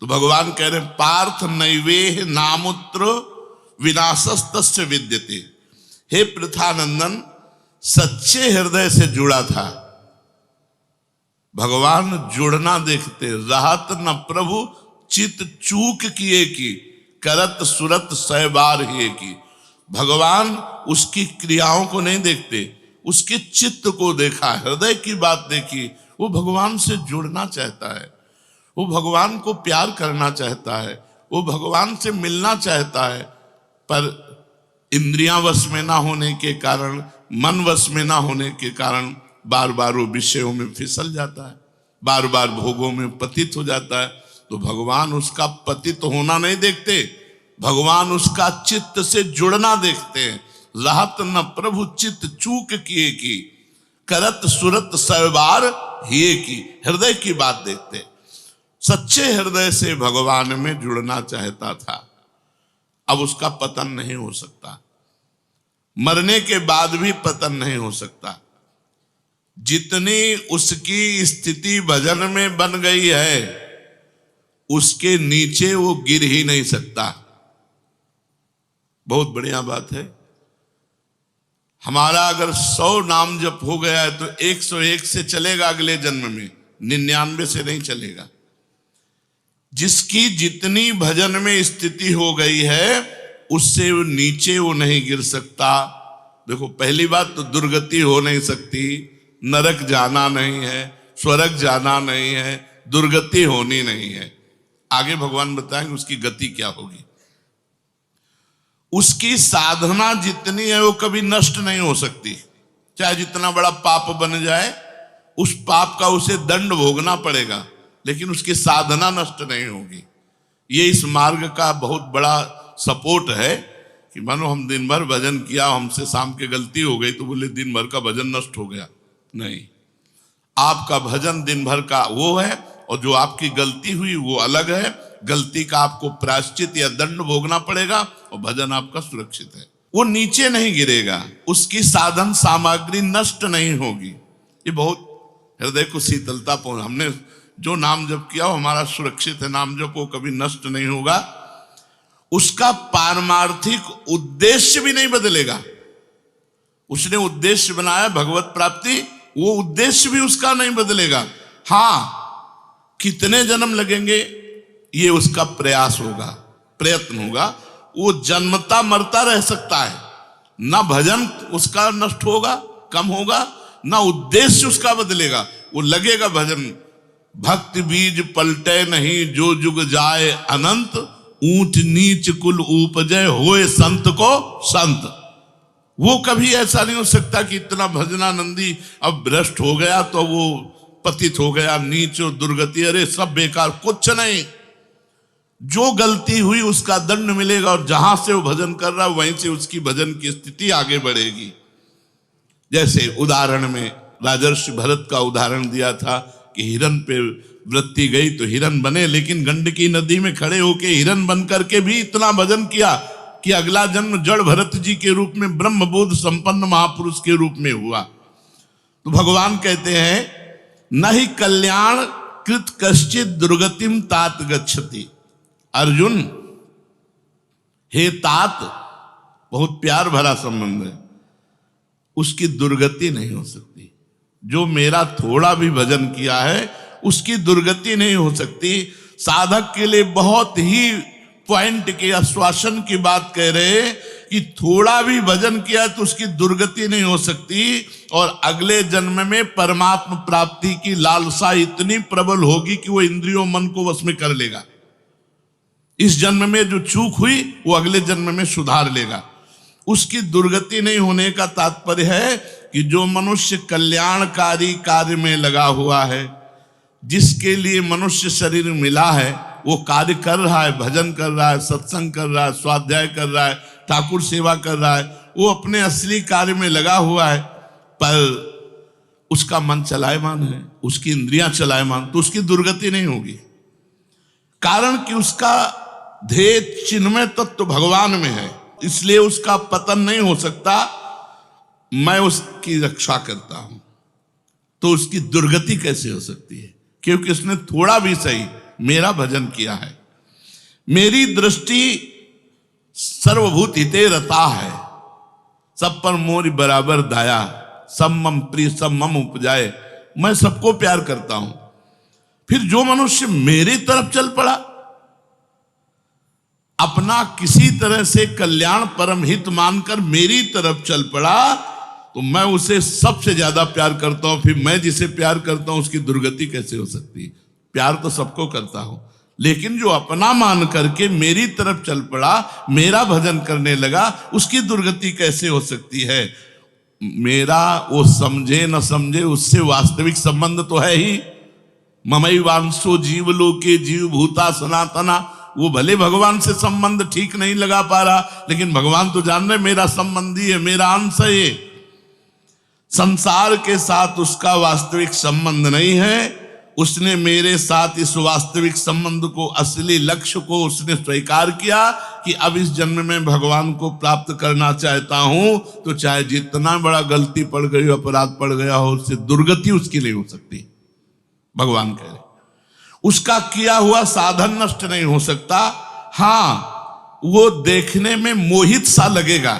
तो भगवान कह रहे पार्थ नैवेह नामुत्र विनाशस्तस्य विद्यते। हे पृथानंदन, सच्चे हृदय से जुड़ा था। भगवान जुड़ना देखते, रहत न प्रभु चित चूक किए की, करत सुरत सह बार ही की। भगवान उसकी क्रियाओं को नहीं देखते, उसके चित्त को देखा, हृदय की बात देखी। वो भगवान से जुड़ना चाहता है, वो भगवान को प्यार करना चाहता है, वो भगवान से मिलना चाहता है, पर इंद्रियां वश में ना होने के कारण, मन वश में ना होने के कारण बार बार वो विषयों में फिसल जाता है, बार बार भोगों में पतित हो जाता है। तो भगवान उसका पतित होना नहीं देखते, भगवान उसका चित्त से जुड़ना देखते हैं। रहत न प्रभु चित्त चूक किए की, करत सुरत सहबार हिए की। हृदय की बात देखते, सच्चे हृदय से भगवान में जुड़ना चाहता था। अब उसका पतन नहीं हो सकता, मरने के बाद भी पतन नहीं हो सकता। जितनी उसकी स्थिति भजन में बन गई है, उसके नीचे वो गिर ही नहीं सकता। बहुत बढ़िया बात है। हमारा अगर 100 नाम जप हो गया है तो 101 से चलेगा अगले जन्म में, 99 से नहीं चलेगा। जिसकी जितनी भजन में स्थिति हो गई है, उससे वो नीचे वो नहीं गिर सकता। देखो, पहली बात तो दुर्गति हो नहीं सकती, नरक जाना नहीं है, स्वर्ग जाना नहीं है, दुर्गति होनी नहीं है। आगे भगवान बताएंगे उसकी गति क्या होगी। उसकी साधना जितनी है वो कभी नष्ट नहीं हो सकती। चाहे जितना बड़ा पाप बन जाए, उस पाप का उसे दंड भोगना पड़ेगा, लेकिन उसकी साधना नष्ट नहीं होगी। ये इस मार्ग का बहुत बड़ा सपोर्ट है कि मानो हम दिन भर भजन किया, हमसे शाम के गलती हो गई तो बोले दिन भर का भजन नष्ट हो गया। नहीं, आपका भजन दिन भर का वो है, और जो आपकी गलती हुई वो अलग है। गलती का आपको प्रायश्चित या दंड भोगना पड़ेगा, और भजन आपका सुरक्षित है। वो नीचे नहीं गिरेगा, उसकी साधन सामग्री नष्ट नहीं होगी। ये बहुत हृदय को शीतलता पहुंच। हमने जो नाम जप किया वो हमारा सुरक्षित है, नाम जप वो कभी नष्ट नहीं होगा। उसका पारमार्थिक उद्देश्य भी नहीं बदलेगा। उसने उद्देश्य बनाया भगवत प्राप्ति, वो उद्देश्य भी उसका नहीं बदलेगा। हाँ, कितने जन्म लगेंगे ये उसका प्रयास होगा, प्रयत्न होगा। वो जन्मता मरता रह सकता है, ना भजन उसका नष्ट होगा, कम होगा, ना उद्देश्य उसका बदलेगा। वो लगेगा भजन। भक्ति बीज पलटे नहीं, जो जुग जाए अनंत, ऊंच नीच कुल उपजय होए संत को संत। वो कभी ऐसा नहीं हो सकता कि इतना भजनानंदी अब भ्रष्ट हो गया तो वो पतित हो गया, नीच और दुर्गति, अरे सब बेकार, कुछ नहीं। जो गलती हुई उसका दंड मिलेगा, और जहां से वो भजन कर रहा है वहीं से उसकी भजन की स्थिति आगे बढ़ेगी। जैसे उदाहरण में राजर्षि भरत का उदाहरण दिया था कि हिरन पे वृत्ति गई तो हिरन बने, लेकिन गंडकी नदी में खड़े होके हिरन बन करके भी इतना भजन किया कि अगला जन्म जड़ भरत जी के रूप में ब्रह्मबोध संपन्न महापुरुष के रूप में हुआ। तो भगवान कहते हैं नहीं कल्याण कृत कश्चित दुर्गतिम तात गच्छति। अर्जुन, हे तात, बहुत प्यार भरा संबंध है, उसकी दुर्गति नहीं हो सकती। जो मेरा थोड़ा भी भजन किया है उसकी दुर्गति नहीं हो सकती। साधक के लिए बहुत ही पॉइंट के आश्वासन की बात कह रहे कि थोड़ा भी भजन किया तो उसकी दुर्गति नहीं हो सकती, और अगले जन्म में परमात्मा प्राप्ति की लालसा इतनी प्रबल होगी कि वो इंद्रियों मन को वश में कर लेगा। इस जन्म में जो चूक हुई वो अगले जन्म में सुधार लेगा। उसकी दुर्गति नहीं होने का तात्पर्य है कि जो मनुष्य कल्याणकारी कार्य में लगा हुआ है, जिसके लिए मनुष्य शरीर मिला है, वो कार्य कर रहा है, भजन कर रहा है, सत्संग कर रहा है, स्वाध्याय कर रहा है, ठाकुर सेवा कर रहा है, वो अपने असली कार्य में लगा हुआ है, पर उसका मन चलायमान है, उसकी इंद्रियां चलायमान, तो उसकी दुर्गति नहीं होगी। कारण कि उसका ध्येय चिन्मय तत्व भगवान में है, इसलिए उसका पतन नहीं हो सकता। मैं उसकी रक्षा करता हूं, तो उसकी दुर्गति कैसे हो सकती है? क्योंकि उसने थोड़ा भी सही मेरा भजन किया है। मेरी दृष्टि सर्वभूत हिते रता है, सब पर मोरी बराबर दाया, सब मम प्रिय सब मम उपजाए। मैं सबको प्यार करता हूं। फिर जो मनुष्य मेरी तरफ चल पड़ा, अपना किसी तरह से कल्याण परम हित मानकर मेरी तरफ चल पड़ा, तो मैं उसे सबसे ज्यादा प्यार करता हूं। फिर मैं जिसे प्यार करता हूं उसकी दुर्गति कैसे हो सकती है? प्यार तो सबको करता हूं, लेकिन जो अपना मान करके मेरी तरफ चल पड़ा, मेरा भजन करने लगा, उसकी दुर्गति कैसे हो सकती है? मेरा वो समझे न समझे, उससे वास्तविक संबंध तो है ही। ममई वांसो जीव लोके जीव भूता सनातना। वो भले भगवान से संबंध ठीक नहीं लगा पा रहा, लेकिन भगवान तो जान रहे मेरा संबंधी है, मेरा अंश है। ये संसार के साथ उसका वास्तविक संबंध नहीं है। उसने मेरे साथ इस वास्तविक संबंध को, असली लक्ष्य को उसने स्वीकार किया कि अब इस जन्म में भगवान को प्राप्त करना चाहता हूं, तो चाहे जितना बड़ा गलती पड़ गई हो, अपराध पड़ गया हो, उससे दुर्गति उसकी नहीं हो सकती। भगवान कह रहे उसका किया हुआ साधन नष्ट नहीं हो सकता। हां, वो देखने में मोहित सा लगेगा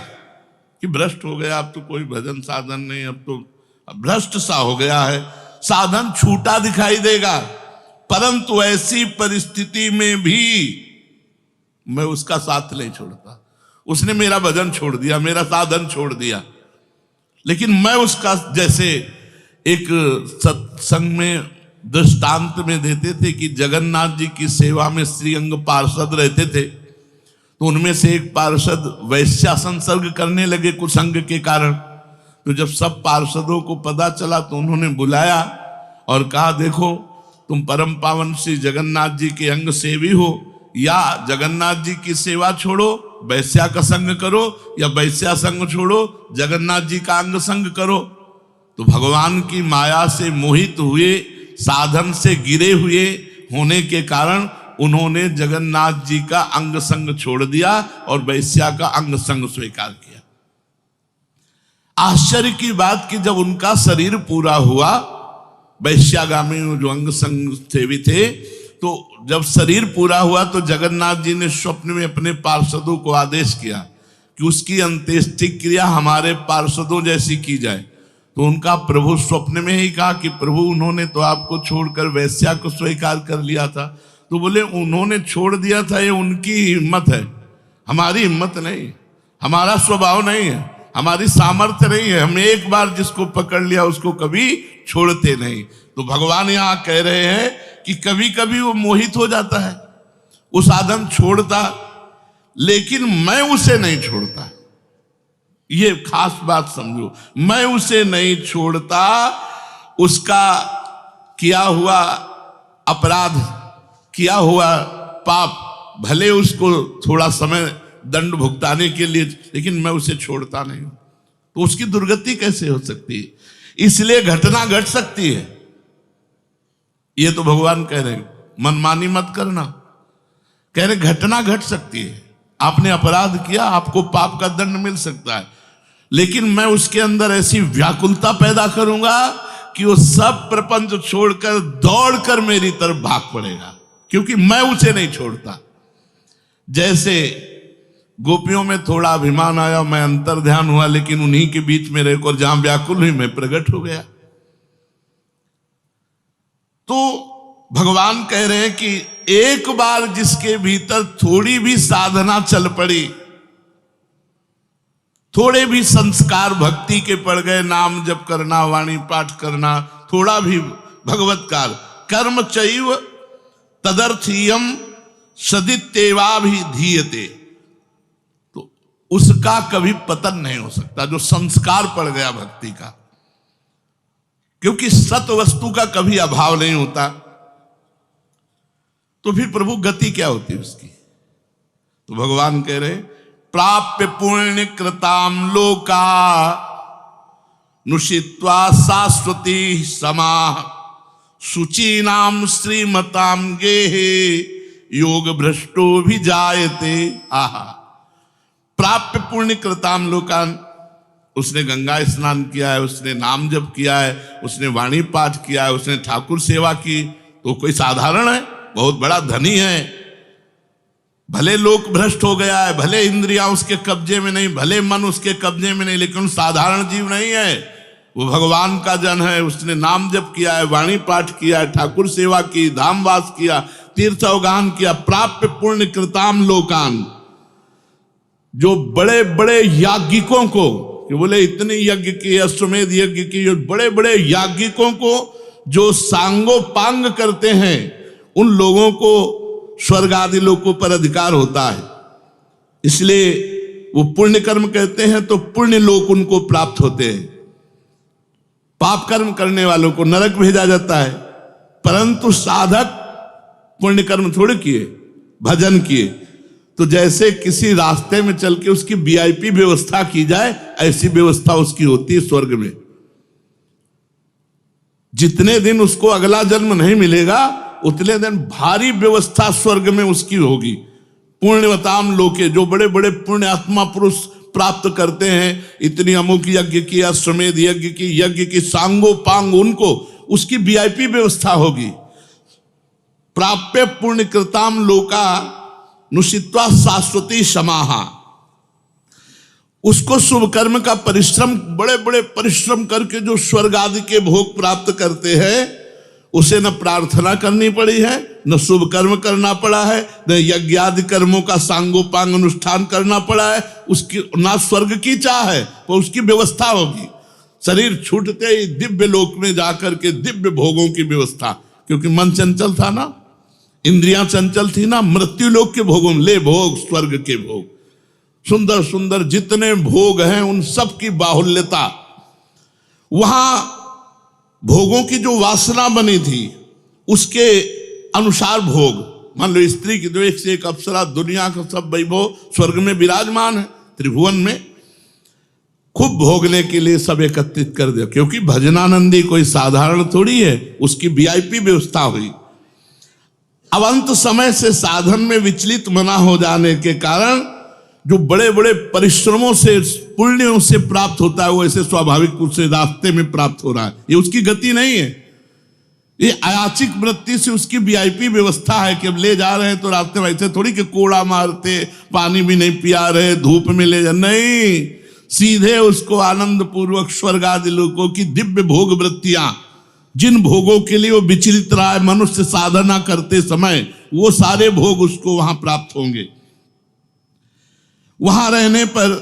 कि भ्रष्ट हो गया, अब तो कोई भजन साधन नहीं, अब तो भ्रष्ट सा हो गया है, साधन छूटा दिखाई देगा। परंतु ऐसी परिस्थिति में भी मैं उसका साथ नहीं छोड़ता। उसने मेरा भजन छोड़ दिया, मेरा साधन छोड़ दिया, लेकिन मैं उसका, जैसे एक सत्संग में दृष्टांत में देते थे कि जगन्नाथ जी की सेवा में श्रीअंग पार्षद रहते थे, तो उनमें से एक पार्षद वैश्या संसर्ग करने लगे कुसंग के कारण। तो जब सब पार्षदों को पता चला तो उन्होंने बुलाया और कहा, देखो तुम परम पावन श्री जगन्नाथ जी के अंग सेवी हो, या जगन्नाथ जी की सेवा छोड़ो वैश्या का संग करो, या वैश्या संग छोड़ो जगन्नाथ जी का अंग संग करो। तो भगवान की माया से मोहित हुए, साधन से गिरे हुए होने के कारण उन्होंने जगन्नाथ जी का अंग संग छोड़ दिया और वैश्या का अंग संग स्वीकार किया। आश्चर्य की बात कि जब उनका शरीर पूरा हुआ, वैश्यागामी जो अंग संग सेवी थे, तो जब शरीर पूरा हुआ तो जगन्नाथ जी ने स्वप्न में अपने पार्षदों को आदेश किया कि उसकी अंत्येष्टि क्रिया हमारे पार्षदों जैसी की जाए। तो उनका प्रभु स्वप्न में ही कहा कि प्रभु उन्होंने तो आपको छोड़कर वैश्या को स्वीकार कर लिया था। तो बोले उन्होंने छोड़ दिया था, ये उनकी हिम्मत है, हमारी हिम्मत नहीं, हमारा स्वभाव नहीं है, हमारी सामर्थ्य नहीं है। हम एक बार जिसको पकड़ लिया उसको कभी छोड़ते नहीं। तो भगवान यहां कह रहे हैं कि कभी कभी वो मोहित हो जाता है, वो साधन छोड़ता, लेकिन मैं उसे नहीं छोड़ता। ये खास बात समझो, मैं उसे नहीं छोड़ता। उसका किया हुआ अपराध, किया हुआ पाप, भले उसको थोड़ा समय दंड भुगताने के लिए, लेकिन मैं उसे छोड़ता नहीं हूं। तो उसकी दुर्गति कैसे हो सकती है? इसलिए घटना घट सकती है। ये तो भगवान कह रहे हैं मनमानी मत करना, कह रहे घटना घट सकती है। आपने अपराध किया, आपको पाप का दंड मिल सकता है, लेकिन मैं उसके अंदर ऐसी व्याकुलता पैदा करूंगा कि वो सब प्रपंच छोड़कर दौड़कर मेरी तरफ भाग पड़ेगा, क्योंकि मैं उसे नहीं छोड़ता। जैसे गोपियों में थोड़ा अभिमान आया, मैं अंतर ध्यान हुआ, लेकिन उन्हीं के बीच में रहकर जहां व्याकुल हुई मैं प्रकट हो गया। तो भगवान कह रहे हैं कि एक बार जिसके भीतर थोड़ी भी साधना चल पड़ी, थोड़े भी संस्कार भक्ति के पड़ गए, नाम जप करना, वाणी पाठ करना, थोड़ा भी भगवत्कार, कर्म चैव तदर्थीयम सदित्येवाभिधीयते, तो उसका कभी पतन नहीं हो सकता जो संस्कार पड़ गया भक्ति का, क्योंकि सत वस्तु का कभी अभाव नहीं होता। तो फिर प्रभु गति क्या होती है उसकी? तो भगवान कह रहे प्राप्य पुण्य कृताम लोका नुषित्वा शाश्वती समाः शुचीनाम श्रीमताम गेहे योग भ्रष्टो भी जायते। आहा, प्राप्य पुण्य कृताम लोकान, उसने गंगा स्नान किया है, उसने नाम जप किया है, उसने वाणी पाठ किया है, उसने ठाकुर सेवा की, तो कोई साधारण है? बहुत बड़ा धनी है। भले लोक भ्रष्ट हो गया है, भले इंद्रियां उसके कब्जे में नहीं, भले मन उसके कब्जे में नहीं, लेकिन साधारण जीव नहीं है, वो भगवान का जन है। उसने नाम जप किया है, वाणी पाठ किया है, ठाकुर सेवा की, धामवास किया, तीर्थ अवगान किया। प्राप्य पुण्य कृताम लोकान, जो बड़े बड़े याज्ञिकों को, कि बोले इतने यज्ञ किए, अश्वमेध यज्ञ की, जो बड़े बड़े याज्ञिकों को जो सांगोपांग करते हैं, उन लोगों को स्वर्ग आदि लोकों पर अधिकार होता है। इसलिए वो पुण्य कर्म कहते हैं तो पुण्य लोक उनको प्राप्त होते हैं। पाप कर्म करने वालों को नरक भेजा जाता है। परंतु साधक पुण्य कर्म थोड़े किए, भजन किए, तो जैसे किसी रास्ते में चल के उसकी वीआईपी व्यवस्था की जाए, ऐसी व्यवस्था उसकी होती है स्वर्ग में। जितने दिन उसको अगला जन्म नहीं मिलेगा, उतने दिन भारी व्यवस्था स्वर्ग में उसकी होगी। पुण्यवताम लोके, जो बड़े बड़े पुण्य आत्मा पुरुष प्राप्त करते हैं, इतनी अमुक यज्ञ की, अश्वमेध यज्ञ की सांगोपांग, उनको उसकी वीआईपी व्यवस्था होगी। प्राप्य पुण्य कृताम लोका नुषित्वा शाश्वती समाहा, उसको शुभ कर्म का परिश्रम, बड़े बड़े परिश्रम करके जो स्वर्ग आदि के भोग प्राप्त करते हैं, उसे न प्रार्थना करनी पड़ी है, न शुभ कर्म करना पड़ा है, न यज्ञ आदि कर्मों का सांगोपांग अनुष्ठान करना पड़ा है, उसकी ना स्वर्ग की चाह है, तो उसकी व्यवस्था होगी। शरीर छूटते ही दिव्य लोक में जाकर के दिव्य भोगों की व्यवस्था, क्योंकि मन चंचल था ना, इंद्रियां चंचल थी ना, मृत्यु लोक के भोगों में ले भोग, स्वर्ग के भोग, सुंदर सुंदर जितने भोग हैं उन सब की बाहुल्यता। वहां भोगों की जो वासना बनी थी उसके अनुसार भोग, मान लो स्त्री की तो एक से एक अप्सरा, दुनिया का सब वैभव स्वर्ग में विराजमान है, त्रिभुवन में खूब भोगने के लिए सब एकत्रित कर दे, क्योंकि भजनानंदी कोई साधारण थोड़ी है, उसकी वीआईपी व्यवस्था हुई। अब अंत समय से साधन में विचलित मना हो जाने के कारण जो बड़े बड़े परिश्रमों से, पुण्यों से प्राप्त होता है, वो ऐसे स्वाभाविक रूप से रास्ते में प्राप्त हो रहा है। ये उसकी गति नहीं है, ये अयाचिक वृत्ति से उसकी वीआईपी व्यवस्था है कि अब ले जा रहे हैं तो रास्ते में ऐसे थोड़ी कि कोड़ा मारते, पानी भी नहीं पिया रहे, धूप में ले जा, नहीं, सीधे उसको आनंद पूर्वक स्वर्ग आदि लोकों की दिव्य भोग वृत्तियां, जिन भोगों के लिए वो विचलित रहा है मनुष्य साधना करते समय, वो सारे भोग उसको वहां प्राप्त होंगे। वहां रहने पर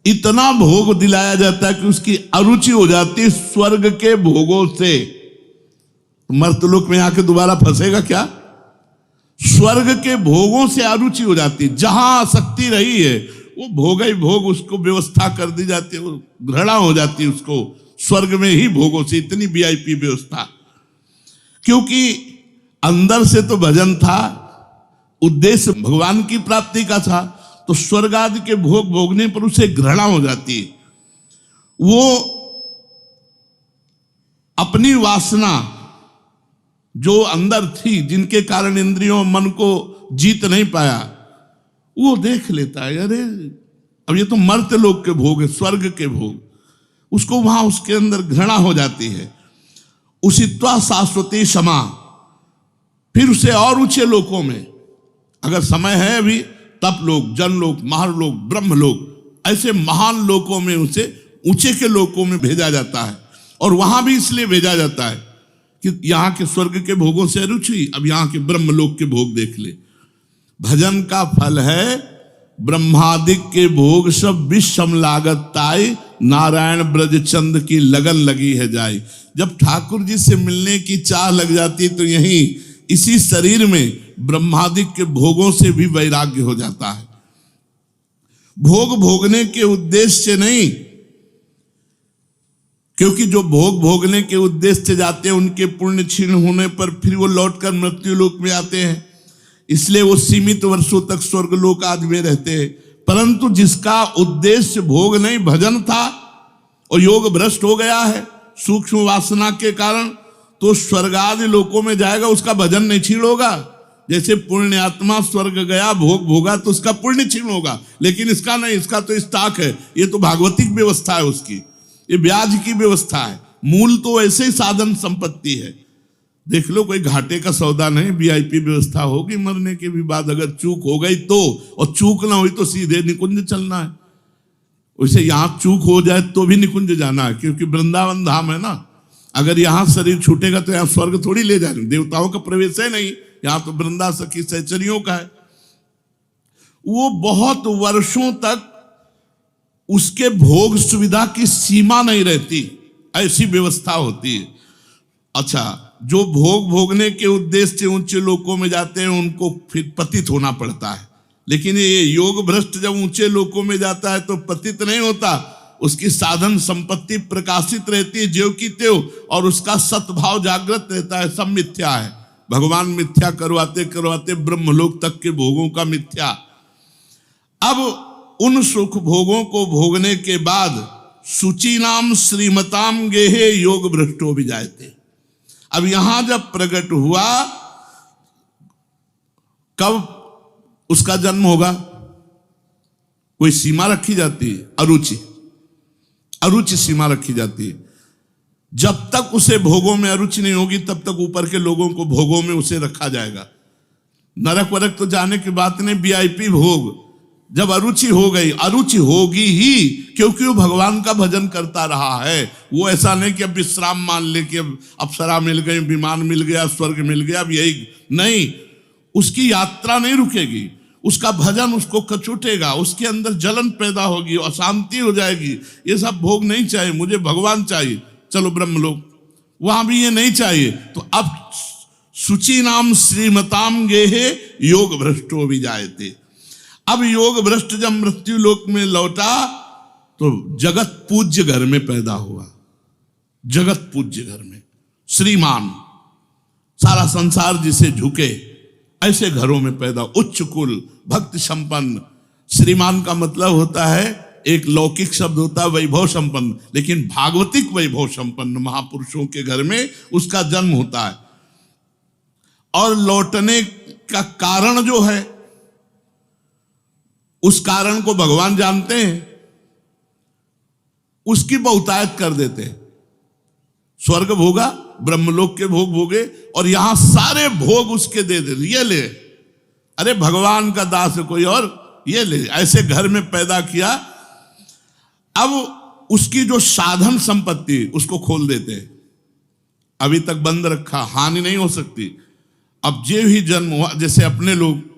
इतना भोग दिलाया जाता है कि उसकी अरुचि हो जाती है स्वर्ग के भोगों से। मर्तलोक में आके दोबारा फंसेगा क्या? स्वर्ग के भोगों से अरुचि हो जाती है, जहां आसक्ति रही है वो भोग ही भोग उसको व्यवस्था कर दी जाती है, वो घृणा हो जाती है उसको स्वर्ग में ही भोगों से, इतनी वीआईपी व्यवस्था। क्योंकि अंदर से तो भजन था, उद्देश्य भगवान की प्राप्ति का था, तो स्वर्ग आदि के भोग भोगने पर उसे घृणा हो जाती है। वो अपनी वासना जो अंदर थी, जिनके कारण इंद्रियों मन को जीत नहीं पाया, वो देख लेता है, अरे अब ये तो मर्त्य लोक के भोग है, स्वर्ग के भोग, उसको वहां उसके अंदर घृणा हो जाती है। उसित्वा शाश्वती क्षमा, फिर उसे और ऊंचे लोकों में, अगर समय है अभी, तप लोक, जन लोक, महालोक, ब्रह्म लोक, ऐसे महान लोकों में उसे ऊंचे के लोकों में भेजा जाता है। और वहां भी इसलिए भेजा जाता है कि यहाँ के स्वर्ग के भोगों से अरुचि, अब यहाँ के ब्रह्मलोक के भोग देख ले। भजन का फल है ब्रह्मादिक के भोग सब विषम लागत ताई, नारायण ब्रज चंद की लगन लगी है जाई। जब ठाकुर जी से मिलने की चाह लग जाती तो यहीं इसी शरीर में ब्रह्मादिक के भोगों से भी वैराग्य हो जाता है। भोग भोगने के उद्देश्य से नहीं, क्योंकि जो भोग भोगने के उद्देश्य से जाते हैं उनके पुण्य क्षीण होने पर फिर वो लौटकर मृत्यु लोक में आते हैं, इसलिए वो सीमित वर्षों तक स्वर्ग लोक आदि में रहते हैं। परंतु जिसका उद्देश्य भोग नहीं भजन था और योग भ्रष्ट हो गया है सूक्ष्म वासना के कारण, तो स्वर्ग आदि लोकों में जाएगा, उसका भजन नहीं क्षीण होगा। जैसे पुण्य आत्मा स्वर्ग गया भोग भोगा तो उसका पुण्य क्षीण होगा, लेकिन इसका नहीं, इसका तो स्टॉक है, ये तो भागवतिक व्यवस्था है उसकी, ये ब्याज की व्यवस्था है। मूल तो ऐसे ही साधन संपत्ति है। देख लो कोई घाटे का सौदा नहीं, वीआईपी व्यवस्था होगी मरने के भी बाद, अगर चूक हो गई तो, और चूक ना हुई तो सीधे निकुंज चलना है। वैसे यहाँ चूक हो जाए तो भी निकुंज जाना है, क्योंकि वृंदावन धाम है ना। अगर यहाँ शरीर छूटेगा तो यहाँ स्वर्ग थोड़ी ले जाएंगे, देवताओं का प्रवेश है नहीं, यहाँ तो वृंदा सखी सहचरियों का है। वो बहुत वर्षों तक उसके भोग सुविधा की सीमा नहीं रहती, ऐसी व्यवस्था होती है। अच्छा, जो भोग भोगने के उद्देश्य से ऊंचे लोकों में जाते हैं उनको फिर पतित होना पड़ता है, लेकिन ये योग भ्रष्ट जब ऊंचे लोकों में जाता है तो पतित नहीं होता, उसकी साधन संपत्ति प्रकाशित रहती है ज्यों की त्यों, और उसका सद्भाव जागृत रहता है। सब मिथ्या है, भगवान मिथ्या करवाते करवाते ब्रह्मलोक तक के भोगों का मिथ्या। अब उन सुख भोगों को भोगने के बाद सुचि नाम श्रीमताम गेहे योग भ्रष्टो भी जाते। अब यहां जब प्रकट हुआ, कब उसका जन्म होगा, कोई सीमा रखी जाती है? अरुचि, अरुचि सीमा रखी जाती है। जब तक उसे भोगों में अरुचि नहीं होगी तब तक ऊपर के लोगों को भोगों में उसे रखा जाएगा। नरक वरक तो जाने की बात नहीं, वीआईपी भोग। जब अरुचि हो गई, अरुचि होगी ही, क्योंकि वो भगवान का भजन करता रहा है। वो ऐसा नहीं कि अब विश्राम मान ले कि अब अप्सरा मिल गई, विमान मिल गया, स्वर्ग मिल गया, अब यही नहीं। उसकी यात्रा नहीं रुकेगी, उसका भजन उसको कचोटेगा, उसके अंदर जलन पैदा होगी, अशांति हो जाएगी। ये सब भोग नहीं चाहिए, मुझे भगवान चाहिए, चलो ब्रह्मलोक, वहां भी ये नहीं चाहिए। तो अब सुचि नाम श्रीमताम गेहे योग भ्रष्टो भी जायते। अब योग भ्रष्ट जब मृत्यु लोक में लौटा तो जगत पूज्य घर में पैदा हुआ, जगत पूज्य घर में श्रीमान, सारा संसार जिसे झुके ऐसे घरों में पैदा, उच्च कुल, भक्ति संपन्न। श्रीमान का मतलब होता है, एक लौकिक शब्द होता है वैभव संपन्न, लेकिन भागवतिक वैभव संपन्न महापुरुषों के घर में उसका जन्म होता है। और लौटने का कारण जो है, उस कारण को भगवान जानते हैं, उसकी बहुतायत कर देते हैं। स्वर्ग भोगा, ब्रह्मलोक के भोग भोगे, और यहां सारे भोग उसके दे दे, ये ले, अरे भगवान का दास है कोई और, ये ले, ऐसे घर में पैदा किया। अब उसकी जो साधन संपत्ति उसको खोल देते हैं, अभी तक बंद रखा, हानि नहीं हो सकती। अब जो ही जन्म हुआ, जैसे अपने लोग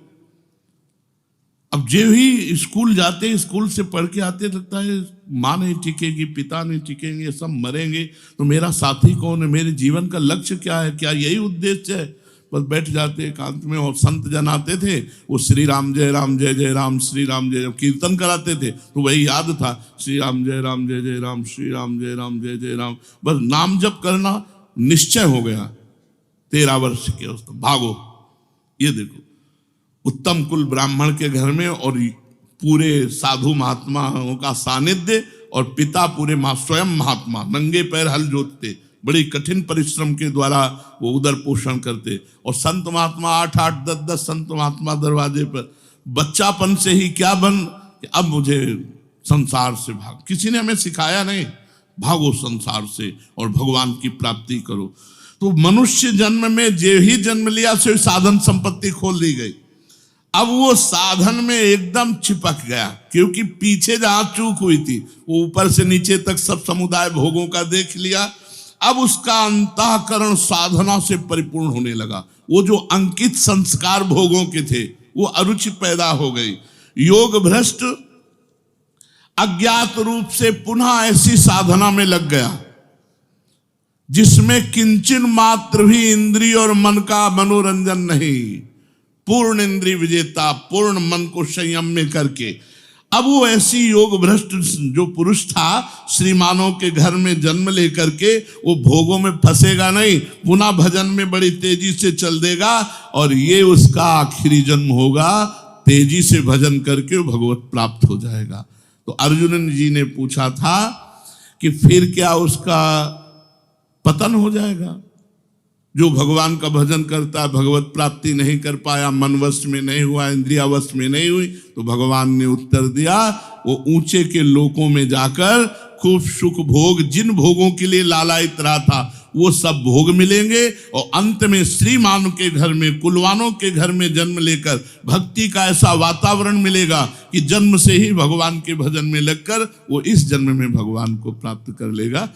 अब जो ही स्कूल जाते, स्कूल से पढ़ के आते, लगता है माँ नहीं टिकेगी, पिता नहीं टिकेंगे, सब मरेंगे, तो मेरा साथी कौन है, मेरे जीवन का लक्ष्य क्या है, क्या यही उद्देश्य है? बस बैठ जाते एकांत में, और संत जन आते थे, वो श्री राम जय जय राम, श्री राम जय, कीर्तन कराते थे तो वही याद था, श्री राम जय जय राम, श्री राम जय राम। बस नाम जप करना निश्चय हो गया। 13 वर्ष के उस भागो, ये देखो, उत्तम कुल ब्राह्मण के घर में, और पूरे साधु महात्माओं का सानिध्य, और पिता पूरे स्वयं महात्मा नंगे पैर हल जोतते, बड़ी कठिन परिश्रम के द्वारा वो उदर पोषण करते। और संत महात्मा 8-8, 10-10 संत महात्मा दरवाजे पर। बच्चापन से ही क्या बन कि अब मुझे संसार से भाग, किसी ने हमें सिखाया नहीं, भागो संसार से और भगवान की प्राप्ति करो। तो मनुष्य जन्म में जो ही जन्म लिया से साधन संपत्ति खोल दी गई। अब वो साधन में एकदम चिपक गया, क्योंकि पीछे जहां चूक हुई थी वो ऊपर से नीचे तक सब समुदाय भोगों का देख लिया। अब उसका अंतःकरण साधना से परिपूर्ण होने लगा। वो जो अंकित संस्कार भोगों के थे वो अरुचि पैदा हो गई। योग भ्रष्ट अज्ञात रूप से पुनः ऐसी साधना में लग गया जिसमें किंचन मात्र भी इंद्रिय और मन का मनोरंजन नहीं, पूर्ण इंद्रिय विजेता, पूर्ण मन को संयम में करके। अब वो ऐसी योग भ्रष्ट जो पुरुष था, श्रीमानों के घर में जन्म लेकर के वो भोगों में फंसेगा नहीं, पुनः भजन में बड़ी तेजी से चल देगा और ये उसका आखिरी जन्म होगा। तेजी से भजन करके वो भगवत प्राप्त हो जाएगा। तो अर्जुन जी ने पूछा था कि फिर क्या उसका पतन हो जाएगा? जो भगवान का भजन करता है, भगवत प्राप्ति नहीं कर पाया, मन वश में नहीं हुआ, इंद्रिया वश में नहीं हुई, तो भगवान ने उत्तर दिया वो ऊंचे के लोकों में जाकर खूब सुख भोग, जिन भोगों के लिए लालायित रहा था वो सब भोग मिलेंगे और अंत में श्रीमान के घर में, कुलवानों के घर में जन्म लेकर भक्ति का ऐसा वातावरण मिलेगा कि जन्म से ही भगवान के भजन में लगकर वो इस जन्म में भगवान को प्राप्त कर लेगा।